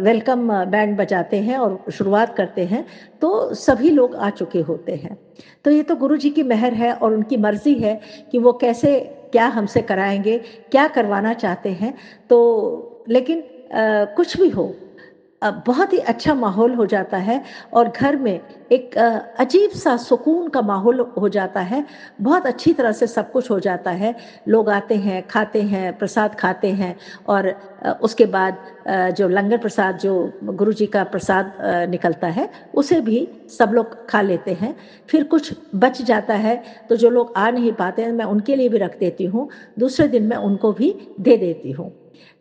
वेलकम बैंड बजाते हैं और शुरुआत करते हैं, तो सभी लोग आ चुके होते हैं। तो ये तो गुरुजी की मेहर है और उनकी मर्ज़ी है कि वो कैसे क्या हमसे कराएँगे, क्या करवाना चाहते हैं। तो लेकिन कुछ भी हो, बहुत ही अच्छा माहौल हो जाता है और घर में एक अजीब-सा सुकून का माहौल हो जाता है। बहुत अच्छी तरह से सब कुछ हो जाता है। लोग आते हैं, खाते हैं, प्रसाद खाते हैं और उसके बाद जो लंगर प्रसाद जो गुरुजी का प्रसाद निकलता है, उसे भी सब लोग खा लेते हैं। फिर कुछ बच जाता है, तो जो लोग आ नहीं पाते हैं, मैं उनके लिए भी रख देती हूँ। दूसरे दिन मैं उनको भी दे देती हूँ।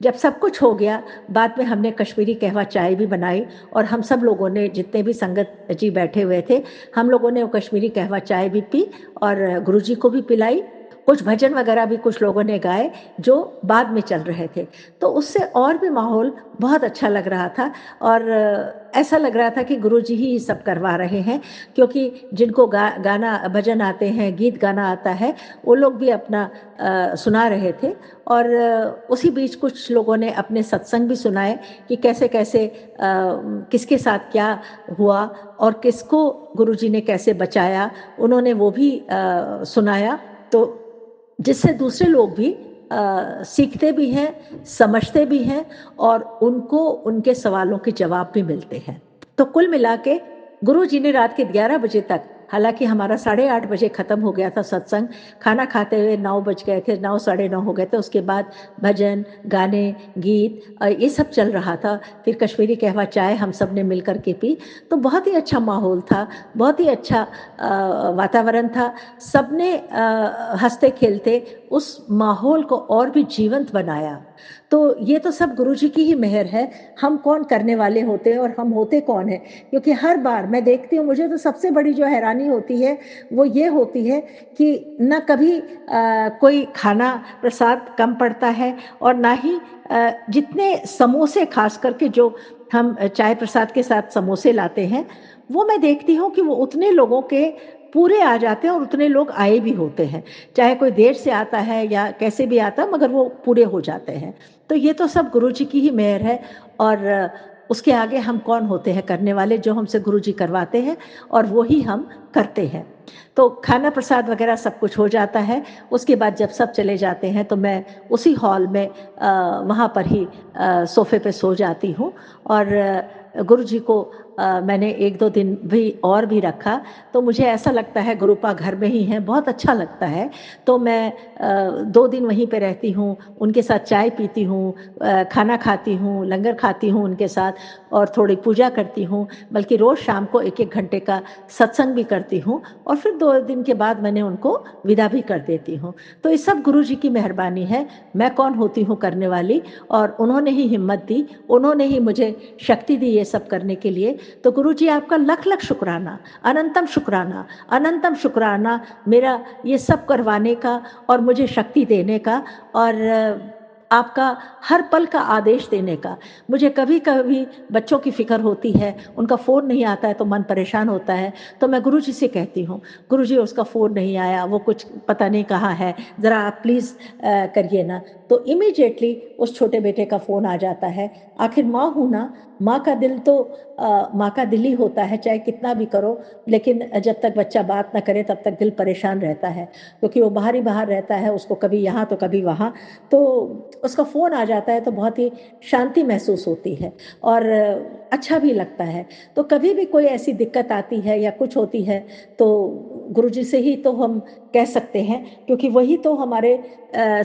जब सब कुछ हो गया, बाद में हमने कश्मीरी कहवा चाय भी बनाई और हम सब लोगों ने, जितने भी संगत जी बैठे हुए थे, हम लोगों ने वो कश्मीरी कहवा चाय भी पी और गुरुजी को भी पिलाई। कुछ भजन वगैरह भी कुछ लोगों ने गाए, जो बाद में चल रहे थे। तो उससे और भी माहौल बहुत अच्छा लग रहा था और ऐसा लग रहा था कि गुरुजी ही सब करवा रहे हैं, क्योंकि जिनको गाना भजन आते हैं, गीत गाना आता है, वो लोग भी अपना सुना रहे थे और उसी बीच कुछ लोगों ने अपने सत्संग भी सुनाए कि कैसे-कैसे किसके साथ क्या हुआ और किसको गुरुजी ने कैसे बचाया, उन्होंने वो भी सुनाया। तो जिससे दूसरे लोग भी सीखते भी हैं, समझते भी हैं और उनको उनके सवालों के जवाब भी मिलते हैं। तो कुल मिला के गुरुजी ने रात के 11 बजे तक, हालाँकि हमारा 8:30 बजे ख़त्म हो गया था सत्संग, खाना खाते हुए 9 बज गए थे, 9 साढ़े 9 हो गए थे। उसके बाद भजन, गाने, गीत ये सब चल रहा था। फिर कश्मीरी कहवा चाय हम सब ने मिल कर के पी। तो बहुत ही अच्छा माहौल था, बहुत ही अच्छा वातावरण था। सबने हँसते-खेलते उस माहौल को और भी जीवंत बनाया। तो ये तो सब गुरुजी की ही मेहर है। हम कौन करने वाले होते हैं और हम होते कौन हैं? क्योंकि हर बार मैं देखती हूँ, मुझे तो सबसे बड़ी जो हैरानी होती है, वो ये होती है कि ना कभी कोई खाना प्रसाद कम पड़ता है और ना ही जितने समोसे ख़ास करके जो हम चाय प्रसाद के साथ समोसे लाते हैं, वो मैं देखती हूँ कि वो उतने लोगों के पूरे आ जाते हैं और उतने लोग आए भी होते हैं। चाहे कोई देर से आता है या कैसे भी आता है, मगर वो पूरे हो जाते हैं। तो ये तो सब गुरुजी की ही मेहर है और उसके आगे हम कौन होते हैं करने वाले, जो हमसे गुरुजी करवाते हैं और वो ही हम करते हैं। तो खाना प्रसाद वगैरह सब कुछ हो जाता है। उसके बाद जब सब चले जाते हैं तो मैं उसी हॉल में वहाँ पर ही सोफ़े पे सो जाती हूँ और गुरुजी को मैंने 1-2 दिन भी और भी रखा, तो मुझे ऐसा लगता है गुरुपा घर में ही हैं, बहुत अच्छा लगता है। तो मैं 2 दिन वहीं पे रहती हूँ, उनके साथ चाय पीती हूँ, खाना खाती हूँ, लंगर खाती हूँ उनके साथ और थोड़ी पूजा करती हूँ, बल्कि रोज़ शाम को 1-1 घंटे का सत्संग भी करती हूँ और फिर 2 दिन के बाद मैंने उनको विदा भी कर देती हूँ। तो ये सब गुरुजी की मेहरबानी है, मैं कौन होती हूँ करने वाली और उन्होंने ही हिम्मत दी, उन्होंने ही मुझे शक्ति दी ये सब करने के लिए। तो गुरुजी आपका लख-लख शुक्राना, अनंतम शुक्राना मेरा ये सब करवाने का और मुझे शक्ति देने का और आपका हर पल का आदेश देने का। मुझे कभी-कभी बच्चों की फ़िक्र होती है, उनका फ़ोन नहीं आता है तो मन परेशान होता है, तो मैं गुरुजी से कहती हूँ, गुरुजी उसका फ़ोन नहीं आया, वो कुछ पता नहीं कहाँ है, ज़रा आप प्लीज़ करिए ना। तो इमीडिएटली उस छोटे बेटे का फ़ोन आ जाता है। आखिर माँ हूँ ना, माँ का दिल तो माँ का दिल ही होता है, चाहे कितना भी करो, लेकिन जब तक बच्चा बात ना करे तब तक दिल परेशान रहता है, क्योंकि वो बाहर ही बाहर रहता है, उसको कभी यहाँ तो कभी वहाँ। तो उसका फ़ोन आ जाता है तो बहुत ही शांति महसूस होती है और अच्छा भी लगता है। तो कभी भी कोई ऐसी दिक्कत आती है या कुछ होती है तो गुरुजी से ही तो हम कह सकते हैं, क्योंकि वही तो हमारे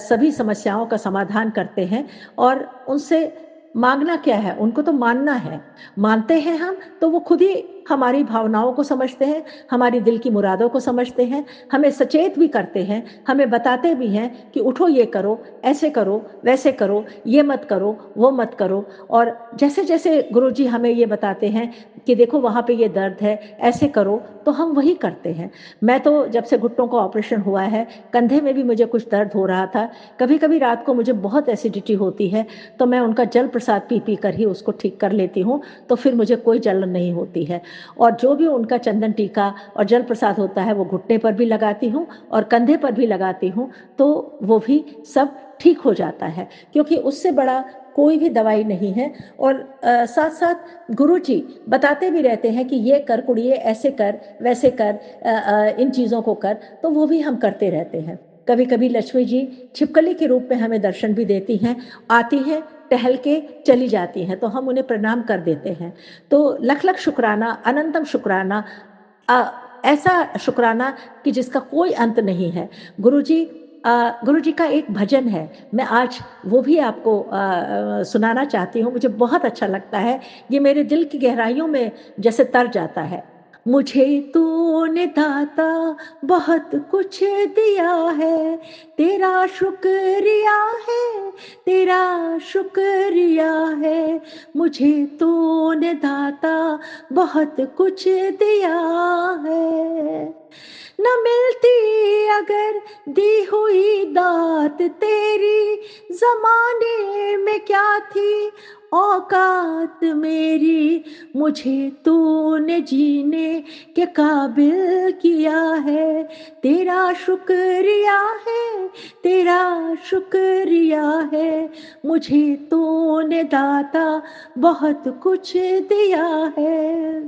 सभी समस्याओं का समाधान करते हैं और उनसे माँगना क्या है, उनको तो मानना है। मानते हैं हम तो वो खुद ही हमारी भावनाओं को समझते हैं, हमारी दिल की मुरादों को समझते हैं, हमें सचेत भी करते हैं, हमें बताते भी हैं कि उठो ये करो, ऐसे करो, वैसे करो, ये मत करो, वो मत करो। और जैसे-जैसे गुरुजी हमें ये बताते हैं कि देखो वहाँ पे ये दर्द है, ऐसे करो, तो हम वही करते हैं। मैं तो जब से घुटनों का ऑपरेशन हुआ है, कंधे में भी मुझे कुछ दर्द हो रहा था। कभी-कभी रात को मुझे बहुत एसिडिटी होती है, तो मैं उनका जल प्रसाद पी-पी कर ही उसको ठीक कर लेती हूँ, तो फिर मुझे कोई जलन नहीं होती है। और जो भी उनका चंदन टीका और जल प्रसाद होता है, वो घुटने पर भी लगाती हूँ और कंधे पर भी लगाती हूँ, तो वो भी सब ठीक हो जाता है, क्योंकि उससे बड़ा कोई भी दवाई नहीं है। और साथ-साथ गुरुजी बताते भी रहते हैं कि ये कर कुड़िए, ऐसे कर, वैसे कर, इन चीज़ों को कर, तो वो भी हम करते रहते हैं। कभी-कभी लक्ष्मी जी छिपकली के रूप में हमें दर्शन भी देती हैं, आती हैं, टहल के चली जाती हैं, तो हम उन्हें प्रणाम कर देते हैं। तो लख-लख शुक्राना, अनंतम शुक्राना, ऐसा शुक्राना कि जिसका कोई अंत नहीं है। गुरुजी गुरुजी का एक भजन है, मैं आज वो भी आपको सुनाना चाहती हूँ, मुझे बहुत अच्छा लगता है, ये मेरे दिल की गहराइयों में जैसे तर जाता है। मुझे तूने दाता बहुत कुछ दिया है, तेरा शुक्रिया है, तेरा शुक्रिया है। मुझे तूने दाता बहुत कुछ दिया है। न मिलती अगर दी हुई दात तेरी, ज़माने में क्या थी औकात मेरी। मुझे तूने जीने के काबिल किया है, तेरा शुक्रिया है, तेरा शुक्रिया है। मुझे तूने दाता बहुत कुछ दिया है।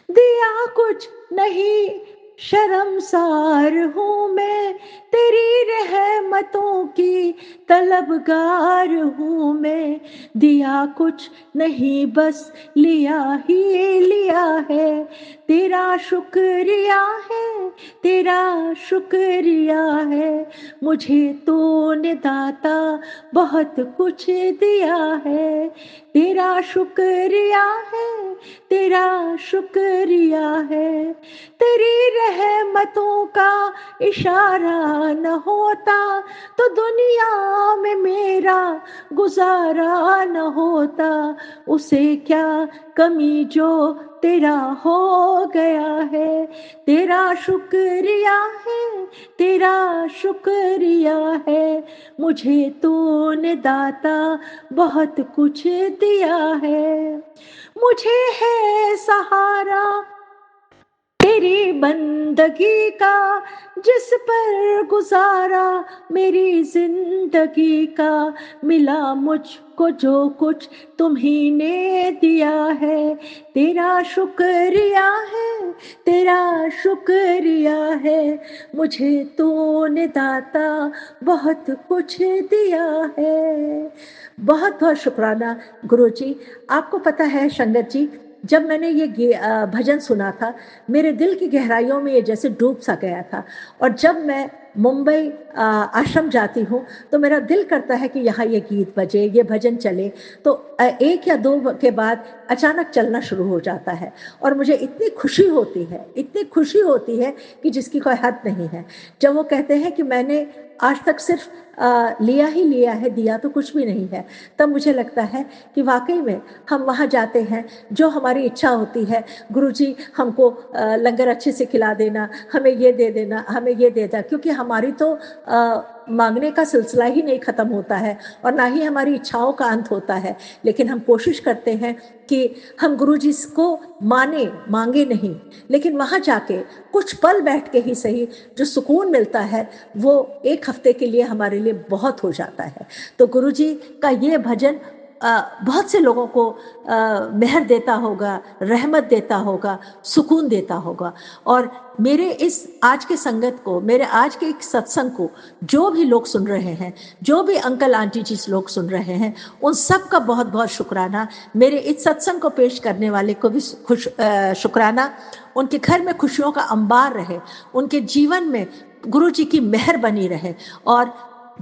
दिया कुछ नहीं शर्मसार हूँ मैं, तेरी रहमतों की तलबगार हूँ मैं। दिया कुछ नहीं बस लिया ही लिया है, तेरा शुक्रिया है, तेरा शुक्रिया है। मुझे तूने दाता बहुत कुछ दिया है, तेरा शुक्रिया है, तेरा शुक्रिया है। तेरी रहमतों का इशारा न होता तो दुनिया में मेरा गुजारा न होता। उसे क्या कमी जो तेरा हो गया है, तेरा शुक्रिया है, तेरा शुक्रिया है। मुझे तूने दाता बहुत कुछ दिया है। मुझे है सहारा तेरी बंदगी का, जिस पर गुजारा मेरी जिंदगी का। मिला मुझको जो कुछ तुम्ही ने दिया है, तेरा शुक्रिया है, तेरा शुक्रिया है। मुझे तूने दाता बहुत कुछ दिया है। बहुत बहुत शुक्राना गुरुजी। आपको पता है संगत जी, जब मैंने भजन सुना था, मेरे दिल की गहराइयों में ये जैसे डूब सा गया था। और जब मैं मुंबई आश्रम जाती हूँ तो मेरा दिल करता है कि यहाँ ये गीत बजे, ये भजन चले। तो 1 या 2 के बाद अचानक चलना शुरू हो जाता है और मुझे इतनी खुशी होती है, इतनी खुशी होती है कि जिसकी कोई हद नहीं है। जब वो कहते हैं कि मैंने आज तक सिर्फ लिया ही लिया है, दिया तो कुछ भी नहीं है, तब मुझे लगता है कि वाकई में हम वहाँ जाते हैं, जो हमारी इच्छा होती है, गुरुजी हमको लंगर अच्छे से खिला देना, हमें ये दे देना, हमें ये दे देना, क्योंकि हमारी तो मांगने का सिलसिला ही नहीं ख़त्म होता है और ना ही हमारी इच्छाओं का अंत होता है। लेकिन हम कोशिश करते हैं कि हम गुरुजी को मांगे नहीं, लेकिन वहाँ जाके कुछ पल बैठ के ही सही, जो सुकून मिलता है वो 1 हफ्ते के लिए हमारे लिए बहुत हो जाता है। तो गुरुजी का ये भजन बहुत से लोगों को मेहर देता होगा, रहमत देता होगा, सुकून देता होगा। और मेरे इस आज के संगत को, मेरे आज के एक सत्संग को जो भी लोग सुन रहे हैं, जो भी अंकल आंटी जी लोग सुन रहे हैं, उन सब का बहुत बहुत शुक्राना। मेरे इस सत्संग को पेश करने वाले को भी शुक्राना। उनके घर में खुशियों का अंबार रहे, उनके जीवन में गुरु जी की मेहर बनी रहे। और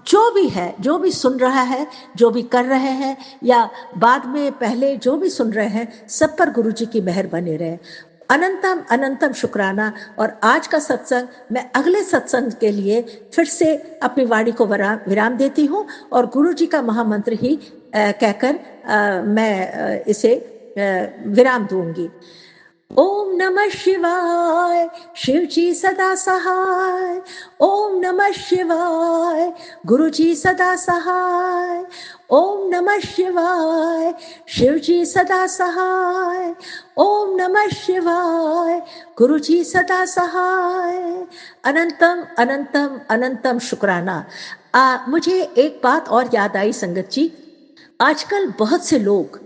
जो भी है, जो भी सुन रहा है, जो भी कर रहे हैं या बाद में पहले जो भी सुन रहे हैं, सब पर गुरु जी की मेहर बने रहे। अनंतम अनंतम शुक्राना। और आज का सत्संग मैं अगले सत्संग के लिए फिर से अपनी वाणी को विराम देती हूँ और गुरु जी का महामंत्र ही कहकर मैं इसे विराम दूंगी। ओम नमः शिवाय, शिव जी सदा सहाय। ओम नमः शिवाय, गुरु जी सदा सहाय। ओम नमः शिवाय, शिव जी सदा सहाय। ओम नमः शिवाय, गुरु जी सदा सहाय। अनंतम अनंतम अनंतम शुक्राना। मुझे एक बात और याद आई संगत जी, आजकल बहुत से लोग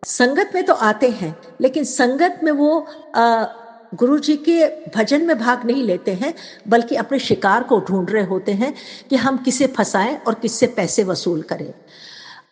संगत में तो आते हैं, लेकिन संगत में वो गुरु जी के भजन में भाग नहीं लेते हैं, बल्कि अपने शिकार को ढूंढ रहे होते हैं कि हम किसे फंसाएं और किससे पैसे वसूल करें।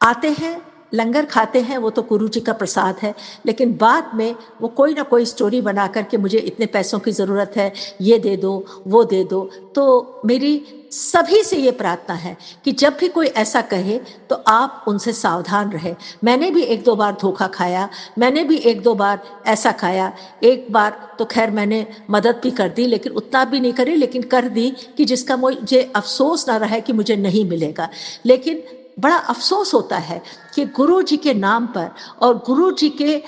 आते हैं, लंगर खाते हैं, वो तो गुरु जी का प्रसाद है, लेकिन बाद में वो कोई ना कोई स्टोरी बना करके मुझे इतने पैसों की ज़रूरत है, ये दे दो, वो दे दो। तो मेरी सभी से ये प्रार्थना है कि जब भी कोई ऐसा कहे तो आप उनसे सावधान रहे। मैंने भी एक दो बार धोखा खाया, मैंने भी एक दो बार ऐसा खाया। एक बार तो खैर मैंने मदद भी कर दी, लेकिन उतना भी नहीं करी, लेकिन कर दी कि जिसका मुझे अफसोस ना रहे कि मुझे नहीं मिलेगा। लेकिन बड़ा अफसोस होता है कि गुरु जी के नाम पर और गुरु जी के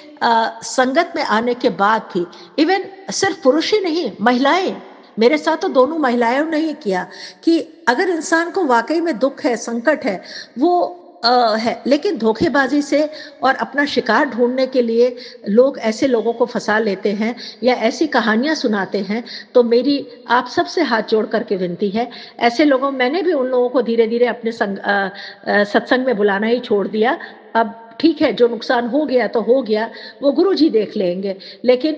संगत में आने के बाद भी, इवन सिर्फ पुरुष ही नहीं, महिलाएं, मेरे साथ तो दोनों महिलाओं ने ही किया कि अगर इंसान को वाकई में दुख है, संकट है, वो है, लेकिन धोखेबाजी से और अपना शिकार ढूंढने के लिए लोग ऐसे लोगों को फंसा लेते हैं या ऐसी कहानियां सुनाते हैं। तो मेरी आप सबसे हाथ जोड़ करके विनती है, ऐसे लोगों, मैंने भी उन लोगों को धीरे धीरे अपने सत्संग में बुलाना ही छोड़ दिया। अब ठीक है, जो नुकसान हो गया तो हो गया, वो गुरु जी देख लेंगे। लेकिन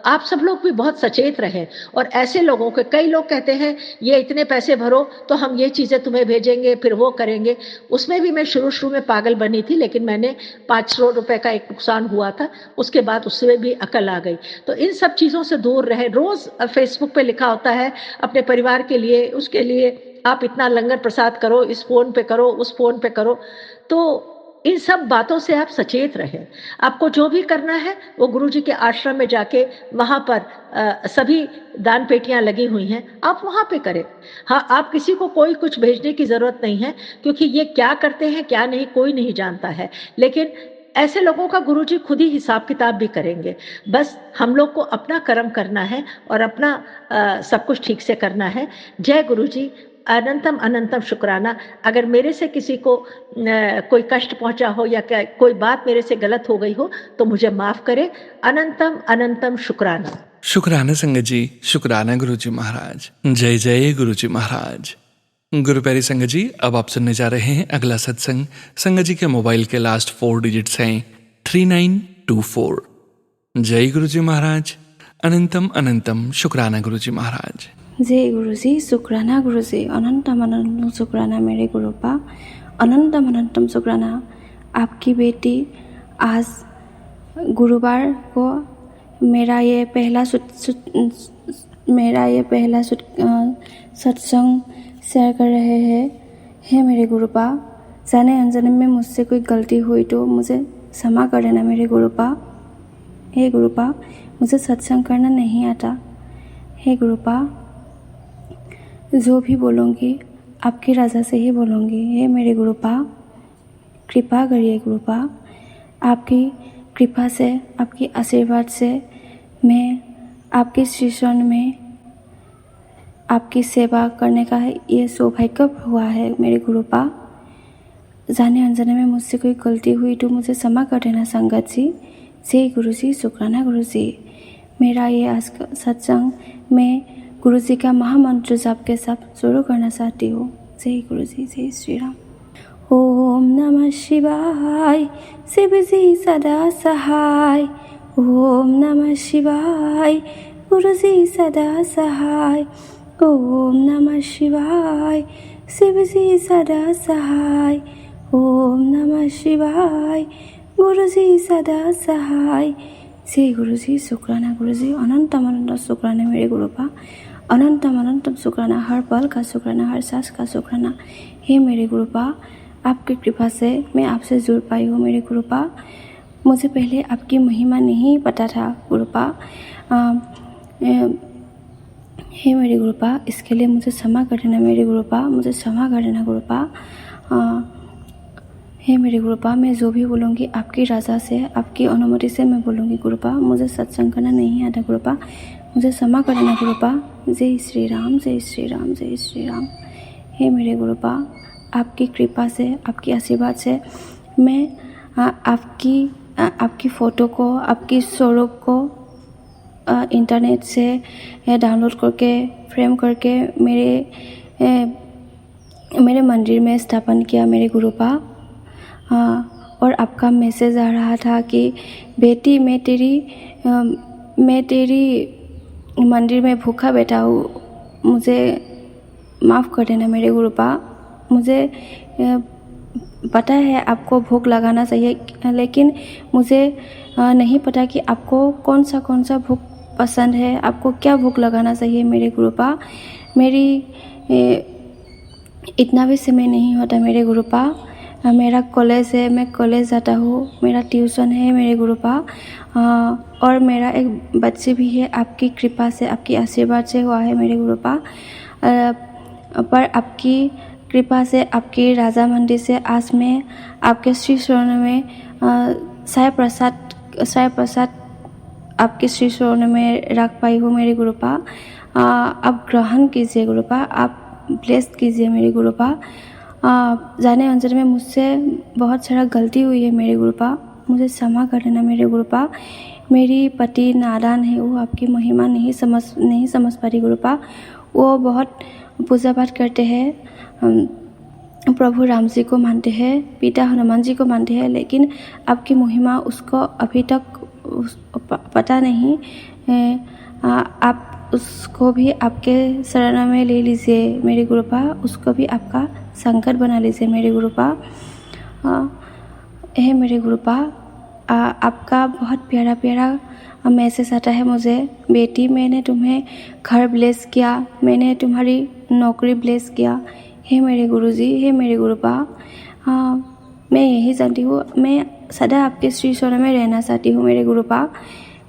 आप सब लोग भी बहुत सचेत रहें। और ऐसे लोगों के, कई लोग कहते हैं ये इतने पैसे भरो तो हम ये चीज़ें तुम्हें भेजेंगे, फिर वो करेंगे। उसमें भी मैं शुरू में पागल बनी थी, लेकिन मैंने 500 रुपए का एक नुकसान हुआ था, उसके बाद उससे भी अकल आ गई। तो इन सब चीज़ों से दूर रहे। रोज़ फेसबुक पे लिखा होता है अपने परिवार के लिए, उसके लिए आप इतना लंगर प्रसाद करो, इस फ़ोन पे करो, उस फ़ोन पे करो। तो इन सब बातों से आप सचेत रहें। आपको जो भी करना है वो गुरु जी के आश्रम में जाके, वहाँ पर सभी दान पेटियां लगी हुई हैं, आप वहाँ पे करें। हाँ, आप किसी को कोई कुछ भेजने की ज़रूरत नहीं है, क्योंकि ये क्या करते हैं क्या नहीं कोई नहीं जानता है। लेकिन ऐसे लोगों का गुरु जी खुद ही हिसाब किताब भी करेंगे। बस हम लोग को अपना कर्म करना है और अपना सब कुछ ठीक से करना है। जय गुरु जी। अनंतम अनंतम शुक्राना। अगर मेरे से किसी को कोई कष्ट पहुंचा हो या कोई बात मेरे से गलत हो गई हो तो मुझे माफ करे। अनंतम अनंतम शुक्राना। शुक्राना संगत जी, शुक्राना गुरु जी महाराज। जय जय गुरु जी महाराज। गुरु प्यारी संगत जी, अब आप सुनने जा रहे हैं अगला सत्संग। संगत जी के मोबाइल के लास्ट 4 डिजिट्स हैं 3924। जय गुरु जी महाराज। अनंतम अनंतम शुक्राना गुरु जी महाराज। जय गुरु जी, शुक्राना गुरु जी। अनंतम अनंतम शुक्राना मेरे गुरुपा। अनंतम अनंतम शुक्राना। आपकी बेटी आज गुरुवार को मेरा ये पहला सत्संग शेयर कर रहे हैं। हे मेरे गुरुपा, जाने अनजाने में मुझसे कोई गलती हुई तो मुझे क्षमा कर देना मेरे गुरुपा। हे गुरुपा, मुझे सत्संग करना नहीं आता। हे गुरुपा, जो भी बोलूँगी आपकी रज़ा से ही बोलूँगी। हे मेरे गुरुपा, कृपा करिए गुरुपा। आपकी कृपा से, आपकी आशीर्वाद से मैं आपके श्रीचरण में आपकी सेवा करने का ये सौभाग्य हुआ है मेरे गुरुपा। जाने अनजाने में मुझसे कोई गलती हुई तो मुझे क्षमा कर देना संगत जी। जय गुरु जी, शुक्राना गुरु जी। मेरा ये आज का सत्संग मैं गुरु जी का महामंत्र जाप के साथ शुरू करना चाहती हूँ। जय गुरु जी, जय श्री राम। ओम ओम नमः शिवाय शिव जी सदा सहाय। ओम नमः शिवाय गुरु जी सदा सहाय। ओम नमः शिवाय शिव जी सदा सहाय। ओम नमः शिवाय गुरु जी सदा सहाय। जय गुरु जी, शुक्राना गुरु जी, अनंतम अनंत शुक्राना मेरे गुरुपा, अनंतम अनंतम शुक्राना, हर पल का शुक्राना, हर सांस का शुक्राना। हे मेरे गुरुपा, आपकी कृपा से मैं आपसे जुड़ पाई हूँ मेरे गुरुपा। मुझे पहले आपकी महिमा नहीं पता था गुरुपा। हे मेरे गुरुपा, इसके लिए मुझे क्षमा कर देना मेरे गुरुपा, मुझे क्षमा कर देना गुरुपा। हे मेरे गुरुपा, मैं जो भी बोलूँगी आपकी रज़ा से, आपकी अनुमति से मैं बोलूँगी गुरुपा। मुझे सत्संग करना नहीं आता गुरुपा, मुझे क्षमा कर देना गुरुपा। जय श्री राम, जय श्री राम, जय श्री राम। हे मेरे गुरुपा, आपकी कृपा से, आपकी आशीर्वाद से मैं आपकी फ़ोटो को, आपकी स्वरूप को इंटरनेट से डाउनलोड करके, फ्रेम करके मेरे मंदिर में स्थापन किया मेरे गुरुपा। और आपका मैसेज आ रहा था कि बेटी मैं तेरी मंदिर में भूखा बैठा हूँ, मुझे माफ़ कर देना मेरे गुरुपा। मुझे पता है आपको भोग लगाना चाहिए, लेकिन मुझे नहीं पता कि आपको कौन सा भोग पसंद है, आपको क्या भोग लगाना चाहिए मेरे गुरुपा। मेरी इतना भी समय नहीं होता मेरे गुरुपा। मेरा कॉलेज है, मैं कॉलेज जाता हूँ, मेरा ट्यूशन है मेरे गुरुपा, और मेरा एक बच्चे भी है। आपकी कृपा से, आपकी आशीर्वाद से हुआ है मेरे गुरुपा। पर आपकी कृपा से, आपकी राजा मंदिर से आज मैं आपके श्री चरणों में साय प्रसाद आपके श्री चरणों में रख पाई हूँ मेरे गुरुपा। आप ग्रहण कीजिए गुरुपा, आप ब्लेस कीजिए मेरे गुरुपा। जाने अनजाने में मुझसे बहुत सारा गलती हुई है मेरे गुरुपा, मुझे क्षमा कर देना मेरे गुरुपा। मेरी पति नादान है, वो आपकी महिमा नहीं समझ पा रही गुरुपा। वो बहुत पूजा पाठ करते हैं, प्रभु राम जी को मानते हैं, पिता हनुमान जी को मानते हैं, लेकिन आपकी महिमा उसको अभी तक पता नहीं। आप उसको भी आपके शरण में ले लीजिए मेरे गुरुपा, उसको भी आपका संकट बना लीजिए मेरे गुरुपा। हे मेरे गुरुपा, आपका बहुत प्यारा प्यारा मैसेज आता है मुझे, बेटी मैंने तुम्हें घर ब्लेस किया, मैंने तुम्हारी नौकरी ब्लेस किया। हे मेरे गुरुजी, हे मेरे गुरुपा, मैं यही जानती हूँ, मैं सदा आपके श्री चरणों में रहना चाहती हूँ मेरे गुरुपा।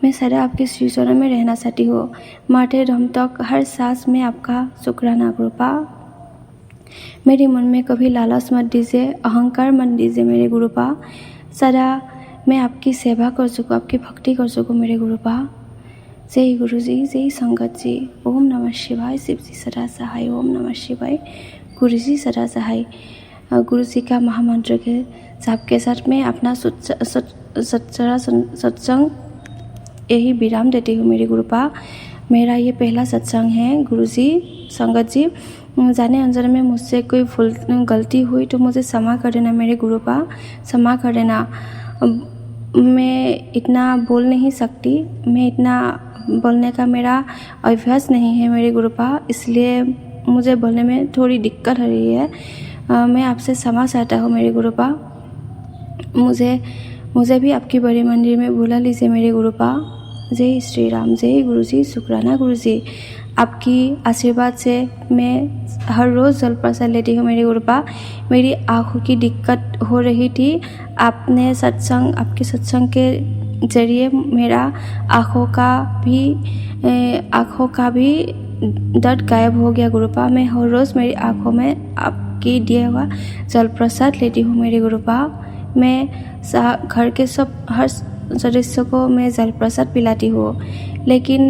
मैं सदा आपके श्री चरणों में रहना चाहती हूँ, मरते दम तक हर सांस में आपका शुक्राना गुरुपा। मेरे मन में कभी लालच मत दीजिए, अहंकार मत दीजिए मेरे गुरुपा। सदा मैं आपकी सेवा कर सकूँ, आपकी भक्ति कर सकूँ मेरे गुरुपा। जय गुरु जी, जय संगत जी। ओम नमः शिवाय, शिव जी सदा सहाय। ओम नमः शिवाय, गुरु जी सदा सहाय। गुरु जी का महामंत्र के जाप के साथ मैं अपना सत्संग यही विराम देती हूँ मेरे गुरुपा। मेरा ये पहला सत्संग है गुरु जी, संगत जी। जाने अनजाने में मुझसे कोई गलती हुई तो मुझे क्षमा कर देना मेरे गुरुपा, क्षमा कर देना। मैं इतना बोल नहीं सकती, मैं इतना बोलने का मेरा अभ्यास नहीं है मेरे गुरुपा, इसलिए मुझे बोलने में थोड़ी दिक्कत हो रही है। मैं आपसे क्षमा चाहता हूँ मेरे गुरुपा। मुझे भी आपकी बड़ी मंदिर में बुला लीजिए मेरे गुरुपा। जय श्री राम, जय गुरु जी, शुक्राना गुरु जी। आपकी आशीर्वाद से मैं हर रोज़ जल प्रसाद लेती हूँ मेरे गुरुपा। मेरी आँखों की दिक्कत हो रही थी, आपके सत्संग के जरिए मेरा आँखों का भी दर्द गायब हो गया गुरुपा। मैं हर रोज़ मेरी आँखों में आपकी दिया हुआ जल प्रसाद लेती हूँ मेरे गुरुपा। मैं घर के हर सदस्य को मैं जल प्रसाद पिलाती हूँ, लेकिन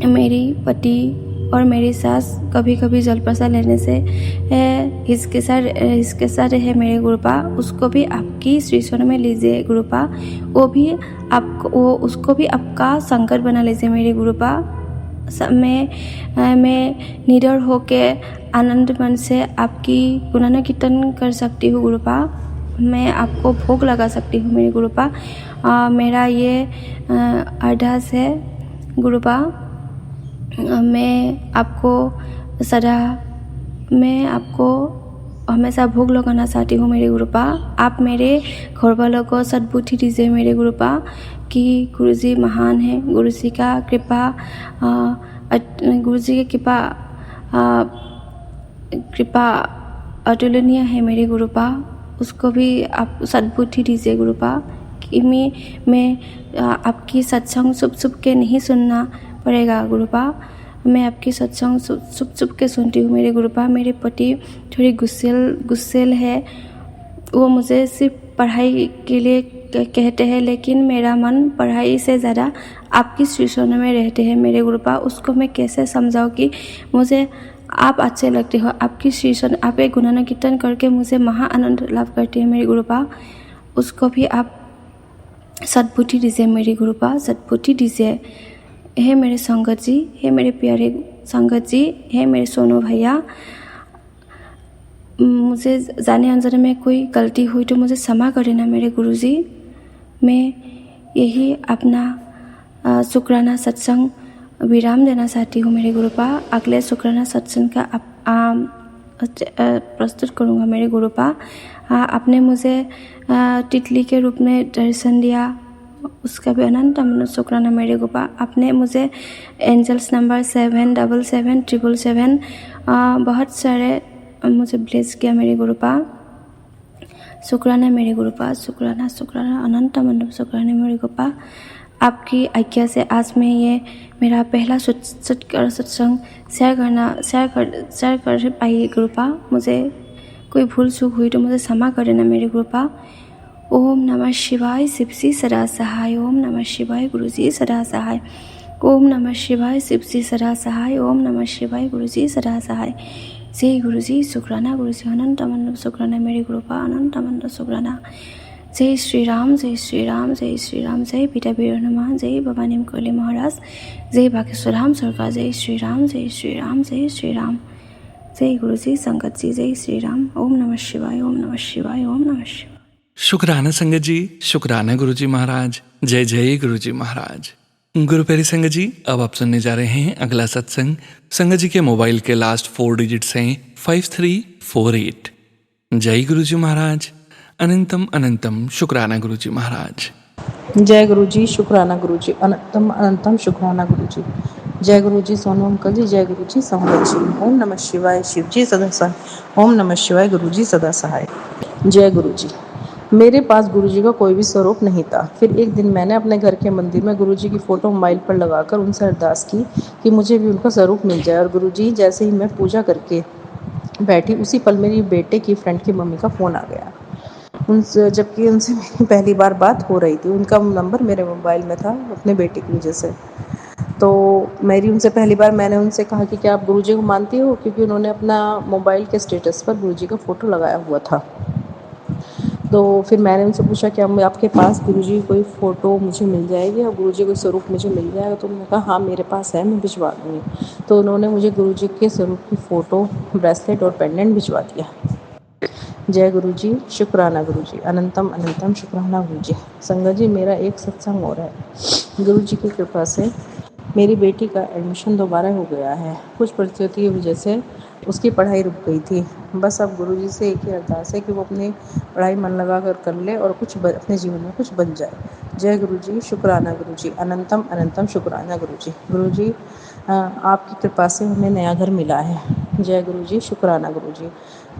मेरी पति और मेरी सास कभी कभी जल प्रसाद लेने से हिचकिचाते है मेरे गुरुपा। उसको भी आपकी श्री चरणों में लीजिए गुरुपा, उसको भी आपका संकट बना लीजिए मेरे गुरुपा। मैं निडर होके आनंद मन से आपकी गुणगान कीर्तन कर सकती हूँ गुरुपा। मैं आपको भोग लगा सकती हूँ मेरे गुरुपा। मेरा ये अरदास है गुरुपा। मैं आपको हमेशा भोग लगाना चाहती हूँ मेरे गुरुपा। आप मेरे घर वालों को सद्बुद्धि दीजिए मेरे गुरुपा कि गुरुजी महान है। गुरुजी की कृपा अतुलनीय है मेरे गुरुपा। उसको भी आप सद्बुद्धि दीजिए गुरुपा कि मैं आपकी सत्संग चुप के नहीं सुनना पड़ेगा गुरुपा। मैं आपकी सत्संग चुप के सुनती हूँ मेरे गुरुपा। मेरे पति थोड़ी गुस्सेल है। वो मुझे सिर्फ पढ़ाई के लिए कहते हैं, लेकिन मेरा मन पढ़ाई से ज़्यादा आपकी श्रीचरणों में रहते हैं मेरे गुरुपा। उसको मैं कैसे समझाऊँ कि मुझे आप अच्छे लगते हो। आपकी श्रीचरण आप एक गुणगान कीर्तन करके मुझे महा आनंद लाभ करते हैं मेरे गुरुपा। उसको भी आप सद्बुद्धि दीजिए मेरे गुरुपा, सद्बुद्धि दीजिए। हे मेरे संगत जी, हे मेरे प्यारे संगत जी, हे मेरे सोनू भैया, मुझे जाने अनजाने में कोई गलती हुई तो मुझे क्षमा कर देना मेरे गुरुजी। मैं यही अपना शुक्राना सत्संग विराम देना चाहती हूँ मेरे गुरुपा। अगले शुक्राना सत्संग का प्रस्तुत करूँगा मेरे गुरुपा। आपने मुझे तितली के रूप में दर्शन दिया, उसका भी अनंत अनंत शुक्राना मेरे गुरुपा। आपने मुझे एंजल्स नंबर 7777777 बहुत सारे मुझे ब्लेस किया मेरे गुरुपा। शुक्राना मेरे गुरुपा, शुक्राना अनंत अनंत शुक्राना मेरे गुरुपा। आपकी आज्ञा से आज मैं ये मेरा पहला सत्संग शेयर कर पाई गुरुपा। मुझे कोई भूल चूक हुई तो मुझे क्षमा कर देना मेरे गुरुपा। ओम नमः शिवाय शिवजी सदा सहाय। ओम नमः शिवाय गुरुजी सदा सहाय। ओम नमः शिवाय शिवजी सदा सहाय। ओम नमः शिवाय गुरुजी सदा सहाय। जय गुरुजी, शुक्राना गुरुजी, अनंत अनंत शुक्राना मेरे गुरुपा, अनंत अनंत शुक्राना। जय श्री राम, जय श्री राम, जय श्री राम। जय पिता बीर हनुमान, जय बाबा नीम करौली महाराज, जय बागेश्वर धाम सरकार। जय श्री राम, जय श्री राम, जय श्री राम। जय गुरुजी, संगत जी, जय श्री राम। ओम नमः शिवाय, ओम नमः शिवाय, ओम नमः शिवाय। शुक्राना संगत जी, शुक्राना गुरुजी महाराज। जय जय गुरुजी महाराज। गुरु प्यारी संगत जी, अब आप सुनने जा रहे हैं अगला सत्संग। संगत जी के मोबाइल के लास्ट 4 डिजिट्स हैं 5348। जय गुरुजी महाराज। अनंतम अनंतम शुक्राना गुरुजी महाराज। जय गुरुजी, शुक्राना गुरुजी, अनंतम अनंतम शुक्राना गुरुजी। जय गुरुजी सोनू अंकल जी, जय गुरुजी संगत जी। ओम नमः शिवाय शिवजी सदा सहाय। ओम नमः शिवाय गुरुजी सदा सहाय। जय गुरुजी। मेरे पास गुरुजी का कोई भी स्वरूप नहीं था। फिर एक दिन मैंने अपने घर के मंदिर में गुरुजी की फ़ोटो मोबाइल पर लगाकर उनसे अरदास की कि मुझे भी उनका स्वरूप मिल जाए। और गुरुजी जैसे ही मैं पूजा करके बैठी, उसी पल मेरी बेटे की फ्रेंड की मम्मी का फ़ोन आ गया। जबकि उनसे मेरी पहली बार बात हो रही थी। उनका नंबर मेरे मोबाइल में था अपने बेटे की वजह से। तो मैंने उनसे कहा कि क्या आप गुरुजी को मानती हो, क्योंकि उन्होंने अपना मोबाइल के स्टेटस पर गुरुजी का फ़ोटो लगाया हुआ था। तो फिर मैंने उनसे पूछा क्या आपके पास गुरुजी की कोई फ़ोटो मुझे मिल जाएगी और गुरुजी का स्वरूप मुझे मिल जाएगा। तो उन्होंने कहा हाँ मेरे पास है, मैं भिजवा दूँगी। तो उन्होंने मुझे गुरुजी के स्वरूप की फ़ोटो, ब्रेसलेट और पेंडेंट भिजवा दिया। जय गुरुजी, शुक्राना गुरुजी, अनंतम अनंतम शुक्राना गुरुजी। संगत जी, मेरा एक सत्संग हो रहा है। गुरुजी की कृपा से मेरी बेटी का एडमिशन दोबारा हो गया है। कुछ परिस्थिति की वजह से उसकी पढ़ाई रुक गई थी। बस अब गुरुजी से एक ही अरदास है कि वो अपनी पढ़ाई मन लगा कर ले और अपने जीवन में कुछ बन जाए। जय गुरुजी, शुक्राना गुरुजी, अनंतम अनंतम शुक्राना गुरुजी। गुरुजी आपकी कृपा से हमें नया घर मिला है। जय गुरुजी, शुक्राना गुरुजी।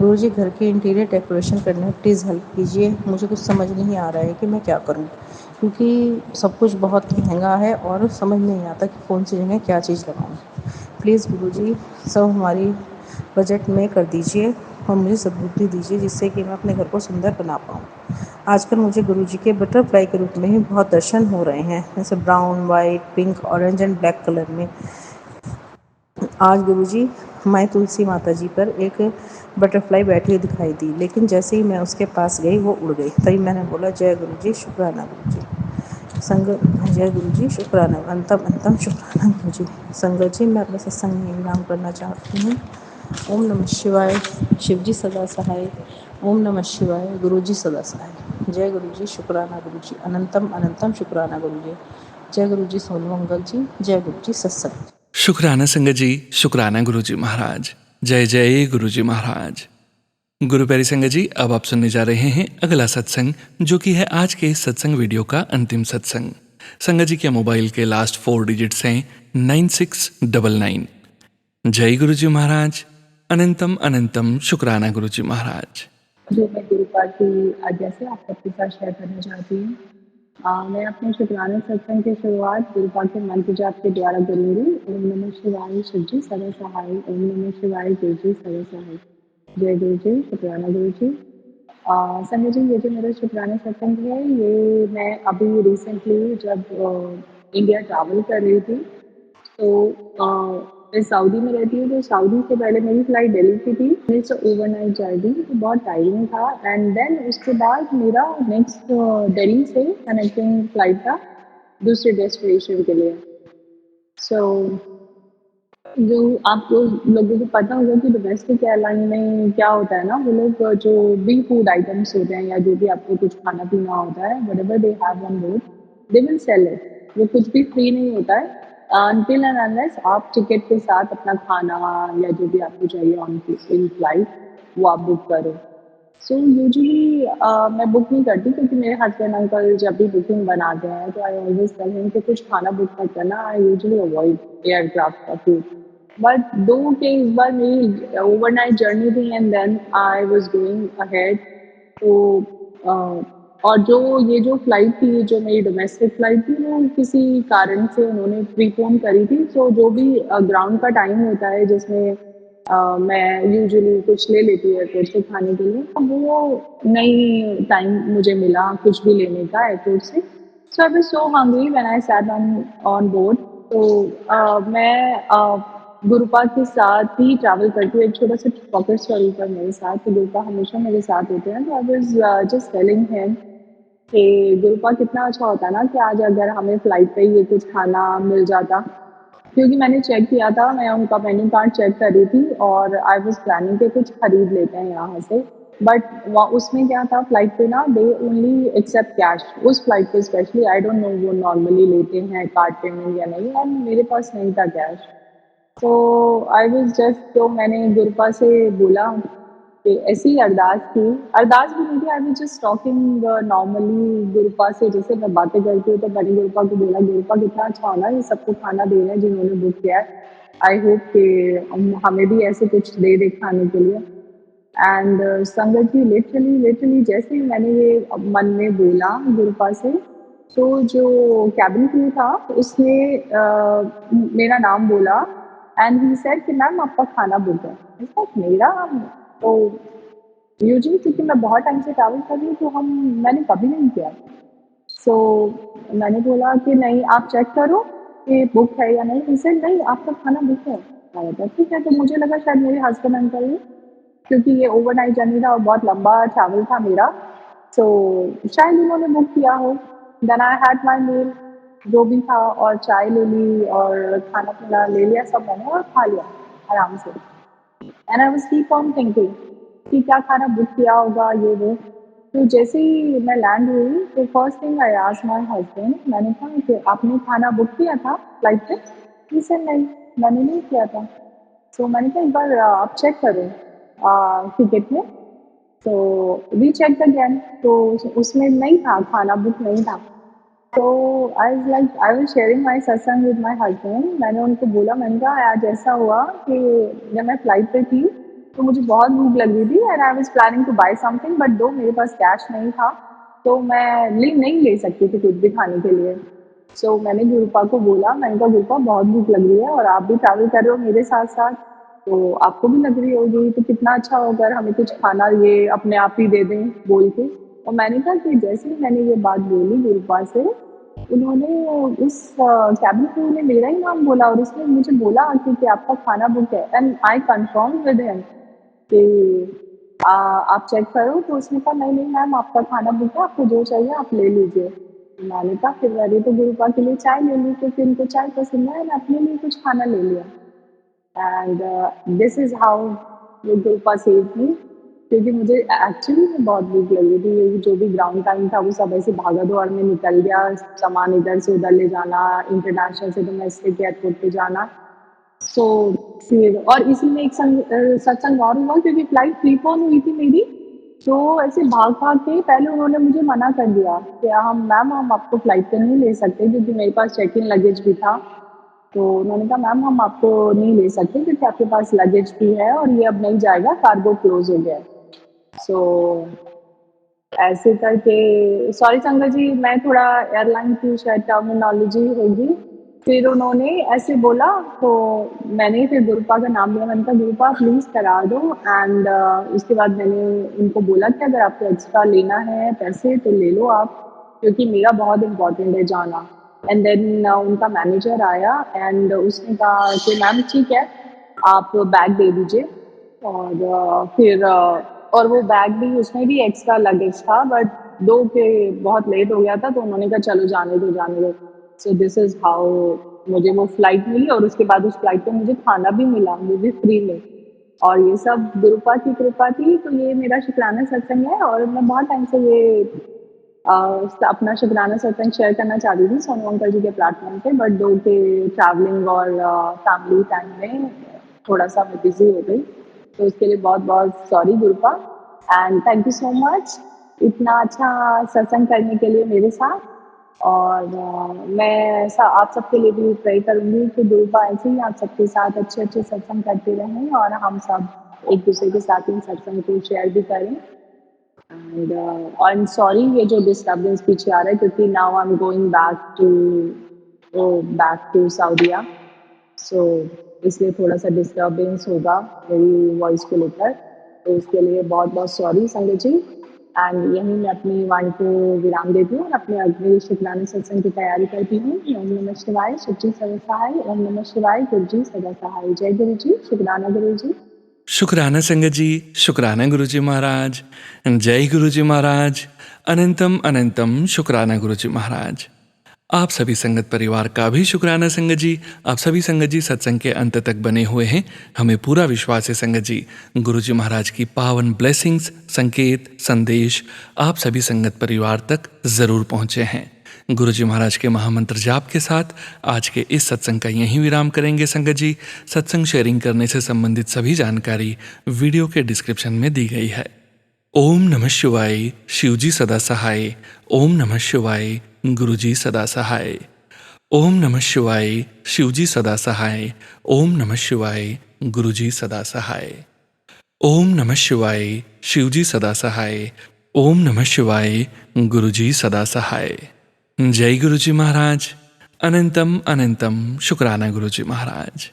गुरुजी घर के इंटीरियर डेकोरेशन करने में प्लीज़ हेल्प कीजिए। मुझे कुछ समझ नहीं आ रहा है कि मैं क्या करूं, क्योंकि सब कुछ बहुत महंगा है और समझ नहीं आता कि कौन सी जगह क्या चीज़ लगाऊं। प्लीज़ गुरुजी सब हमारी बजट में कर दीजिए और मुझे सद्बुद्धि दीजिए, जिससे कि मैं अपने घर को सुंदर बना पाऊँ। आजकल मुझे गुरुजी के बटरफ्लाई के रूप में ही बहुत दर्शन हो रहे हैं, जैसे brown, white, pink, orange and black colour में। आज गुरुजी माँ तुलसी माता जी पर एक बटरफ्लाई बैठी हुई दिखाई दी, लेकिन जैसे ही मैं उसके पास गई वो उड़ गई। तभी मैंने बोला जय गुरुजी, शुक्राना गुरुजी। जय गुरु जी, शुक्राना, अंतम शुक्राना गुरु जी। संगत जी, मैं अपना सत्संग में विराम करना चाहती हूँ। ओम नमः शिवाय, शिव जी सदा सहाय। ओम नमः शिवाय, गुरु जी सदा सहाय। जय गुरु जी, शुक्राना गुरु जी, अनंतम शुक्राना गुरु जी। जय गुरु जी सोनू अंकल जी, जय गुरु जी सत्संग। शुक्राना संगत जी, शुक्राना गुरु जी महाराज। जय जय गुरु जी महाराज। गुरु प्यारी संगत जी, अब आप सुनने जा रहे हैं अगला सत्संग, जो कि है आज के इस सत्संग वीडियो का अंतिम सत्संग। संगत जी के मोबाइल के लास्ट 4 डिजिट्स हैं 9699। जय गुरु जी महाराज। अनंतम शुक्राना गुरु जी महाराज। जो मैं गुरुपाल की आज्ञा से आप सबके साथ शेयर करना चाहती हूँ। मैं अपने शुक्राना सत्संग की शुरुआत गुरुपाल के मंत्र जाप के द्वारा करूँगी। ओम नमः शिवाय, शिव जी सदा सहाय। ओम नमः शिवाय, गुरु जी सदा सहाय। जय गुरु जी, शुक्राना गुरु जी। संजय जी, ये जो मेरा शुक्राना सत्संग है, ये मैं अभी रिसेंटली जब इंडिया ट्रैवल कर रही थी, तो मैं सऊदी में रहती हूँ, तो सऊदी से पहले मेरी फ़्लाइट दिल्ली की थी। मेरी से ओवरनाइट जर्नी, तो बहुत टायरिंग था। एंड देन उसके बाद मेरा नेक्स्ट दिल्ली से कनेक्टिंग फ़्लाइट था दूसरे डेस्टिनेशन के लिए। सो जो आप लोगों को पता होगा कि डोमेस्टिक एयरलाइन में क्या होता है ना, वो लोग जो भी फूड आइटम्स होते हैं या जो भी आपको कुछ खाना पीना होता है, whatever they have on board, they will sell it. वो कुछ भी फ्री नहीं होता है अनटिल एंड अनलेस आप टिकट के साथ अपना खाना या जो भी आपको चाहिए ऑन इन फ्लाइट वो आप बुक करो। सो यूजुअली मैं बुक नहीं करती, क्योंकि मेरे हस्बैंड अंकल जब भी बुकिंग बनाते हैं तो आई ऑलवेज टेल हिम कि कुछ खाना बुक मत करना। आई यूजुअली अवॉइड एयरक्राफ्ट का फूड। बट दो के इस बार मेरी ओवरनाइट जर्नी थी and then I was going ahead. तो और जो फ्लाइट थी, जो मेरी डोमेस्टिक फ्लाइट थी, वो किसी कारण से उन्होंने प्रीपोन करी थी। सो जो भी ग्राउंड का टाइम होता है जिसमें मैं यूजुअली कुछ ले लेती हूँ एयरपोर्ट से खाने के लिए, अब वो नहीं टाइम मुझे मिला कुछ भी लेने का एयरपोर्ट से। So I was so hungry when I sat on board. तो मैं गुरुपा के साथ ही ट्रैवल करती हूँ। एक छोटा सा पॉकेट स्वरूप है मेरे साथ, तो गुरुपा हमेशा मेरे साथ होते हैं। तो आई वाज जस्ट टेलिंग हिम कि गुरुपा कितना अच्छा होता है ना कि आज अगर हमें फ्लाइट पे ये कुछ खाना मिल जाता, क्योंकि मैंने चेक किया था, मैं उनका मेन्यू कार्ड चेक कर रही थी और आई वाज प्लानिंग कि कुछ खरीद लेते हैं यहाँ से। बट उसमें क्या था, फ्लाइट पे ना दे ओनली एक्सेप्ट कैश। उस फ्लाइट पे स्पेशली, आई डोंट नो वो नॉर्मली लेते हैं कार्ड पेमेंट या नहीं, और मेरे पास नहीं था कैश। तो आई वाज जस्ट, तो मैंने गुरुपा से बोला कि ऐसी अरदास की, अरदास भी नहीं थी, I was just talking normally Gurupa से, जैसे मैं बातें करती हूँ। तो मैंने गुरुपा को बोला, गुरुपा कितना अच्छा हो ना, ये सबको खाना दे रहे हैं जिन्होंने बुक किया है। आई होप कि हमें भी ऐसे कुछ दे दे खाने के लिए। एंड संगत जी, लिटरली जैसे ही मैंने ये मन में बोला गुरुपा से, तो जो कैबिन क्रू था उसने मेरा नाम बोला एंड ही सेड कि मैम आपका खाना बुक है। मेरा, तो यूजुअली क्योंकि मैं बहुत टाइम से ट्रैवल कर रही हूँ, तो मैंने कभी नहीं किया। सो मैंने बोला कि नहीं, आप चेक करो कि बुक है या नहीं। इसे नहीं, आपका खाना बुक है। मैंने कहा ठीक है। तो मुझे लगा शायद मेरे हस्बैंड अंकल ने, क्योंकि ये ओवरनाइट जर्नी था और बहुत लंबा ट्रैवल था मेरा, सो शायद उन्होंने बुक किया हो। देन आई हैड माई मील, जो भी था, और चाय ले ली और खाना पीना ले लिया सब मैंने, और खा लिया आराम से। And I was keep on thinking कि क्या खाना बुक किया होगा, ये वो। तो जैसे ही मैं लैंड हुई, तो first thing I asked my husband, मैंने कहा कि आपने खाना बुक किया था फ्लाइट पे? ही सेड नहीं, मैंने नहीं किया था। सो मैंने कहा एक बार आप चेक करो टिकट में। तो वी चेक्ड अगेन, तो उसमें नहीं था, खाना बुक नहीं था। तो आई वाज शेयरिंग माय सत्संग विद माय हस्बैंड। मैंने उनको बोला, मैंने कहा आज ऐसा हुआ कि जब मैं फ्लाइट पे थी तो मुझे बहुत भूख लग रही थी and I was planning to buy something, but though मेरे पास कैश नहीं था, तो मैं नहीं ले सकती थी कुछ भी खाने के लिए। सो मैंने गुरुपा को बोला, मैंने कहा गुरुपा बहुत भूख लग रही है और आप भी ट्रैवल कर रहे हो मेरे साथ साथ, तो आपको भी लग रही होगी, तो कितना अच्छा होगा अगर हमें कुछ खाना ये अपने आप ही दे दें बोल के। और मैंने कहा कि जैसे ही मैंने ये बात बोली गुरुपा से, उन्होंने उस कैबिन क्रू ने मेरा ही नाम बोला और उसने मुझे बोला कि आपका खाना बुक है। And I confirm with him कि आप चेक करो। तो उसने कहा नहीं मैम, आपका खाना बुक है, आपको जो चाहिए आप ले लीजिए। मैंने कहा फिर अरे तो गुरुपा के लिए चाय ले ली, तो फिर उनको चाय पसंद आया, मैं अपने लिए कुछ खाना ले लिया। And this is how गुरुपा saved me, क्योंकि मुझे एक्चुअली में बहुत भूख लगी थी। ये जो भी ग्राउंड टाइम था वो सब ऐसे भागा-दौड़ में निकल गया, सामान इधर से उधर ले जाना, इंटरनेशनल से डोमेस्टिक एयरपोर्ट पे जाना। सो फिर और इसी में एक सत्संग और हुआ, क्योंकि फ्लाइट प्रीपोन हुई थी मेरी, तो ऐसे भाग-भाग के पहले उन्होंने मुझे मना कर दिया कि हम आपको फ्लाइट पे नहीं ले सकते, क्योंकि मेरे पास चेक इन लगेज भी था। तो उन्होंने कहा मैम हम आपको नहीं ले सकते क्योंकि आपके पास लगेज भी है और ये अब नहीं जाएगा, कार्गो क्लोज़ हो गया है। सो ऐसे करके सॉरी संगत जी, मैं थोड़ा एयरलाइन की शायद टर्मिनोलॉजी होगी। फिर उन्होंने ऐसे बोला, तो मैंने फिर गुरुपा का नाम लिया, मैंने कहा गुरुपा प्लीज़ करा दो। एंड उसके बाद मैंने उनको बोला कि अगर आपको एक्स्ट्रा लेना है पैसे तो ले लो आप, क्योंकि मेरा बहुत इम्पोर्टेंट है जाना। एंड देन उनका मैनेजर आया एंड उसने कहा कि मैम ठीक है, आप बैग दे दीजिए। और फिर और वो बैग भी, उसमें भी एक्स्ट्रा लगेज था, बट 2 के बहुत लेट हो गया था, तो उन्होंने कहा चलो जाने दो, जाने दो। सो दिस इज़ हाउ मुझे वो फ्लाइट मिली, और उसके बाद उस फ्लाइट पे मुझे खाना भी मिला, वो भी फ्री में। और ये सब गुरुपा की कृपा थी। तो ये मेरा शुक्राना सत्संग है, और मैं बहुत टाइम से ये अपना शुक्राना सत्संग शेयर करना चाहती थी सोनू अंकल जी के प्लेटफॉर्म पे, बट 2 के ट्रैवलिंग और फैमिली टाइम में थोड़ा-सा मैं बिज़ी हो गई। तो उसके लिए बहुत-बहुत sorry गुरुपा, and thank you so much इतना अच्छा सत्संग करने के लिए मेरे साथ। और मैं ऐसा आप सबके लिए भी प्रे करूँगी कि गुरुपा ऐसे ही आप सबके साथ अच्छे-अच्छे सत्संग करते रहें, और हम सब एक-दूसरे के साथ इन सत्संग को शेयर भी करें। एंड आई एम सॉरी ये जो डिस्टर्बेंस पीछे आ रहा है, क्योंकि now I am going back to Saudia. So इसलिए थोड़ा-सा डिस्टर्बेंस होगा मेरी वॉइस को लेकर, तो उसके लिए बहुत-बहुत सॉरी संगत जी। एंड यहीं मैं अपनी वाणी को विराम देती हूँ और अपने अगले शुक्राना सत्संग की तैयारी करती हूँ। ओम नमः शिवाय, शिव जी सदा सहाय। ओम नमः शिवाय, गुरु जी सदा सहाय। जय गुरु जी, शुक्राना गुरु जी। शुक्राना संगत जी, शुक्राना गुरुजी महाराज, जय गुरुजी महाराज, अनंतम अनंतम शुक्राना गुरुजी महाराज। आप सभी संगत परिवार का भी शुक्राना संगत जी। आप सभी संगत जी सत्संग के अंत तक बने हुए हैं। हमें पूरा विश्वास है संगत जी, गुरुजी महाराज की पावन ब्लेसिंग्स, संकेत, संदेश आप सभी संगत परिवार तक जरूर पहुँचे हैं। गुरुजी महाराज के महामंत्र जाप के साथ आज के इस सत्संग का यहीं विराम करेंगे संगत जी। सत्संग शेयरिंग करने से संबंधित सभी जानकारी वीडियो के डिस्क्रिप्शन में दी गई है। ओम नमः शिवाय, शिवजी सदा सहाय। ओम नमः शिवाय, गुरुजी सदा सहाय। ओम नमः शिवाय, शिवजी सदा सहाय। ओम नमः शिवाय, गुरुजी सदा सहाय। ओम नमः शिवाय, शिवजी सदा सहाय। ओम नमः शिवाय, गुरुजी सदा सहाय। जय गुरुजी महाराज, अनंतम अनंतम शुक्राना गुरुजी महाराज।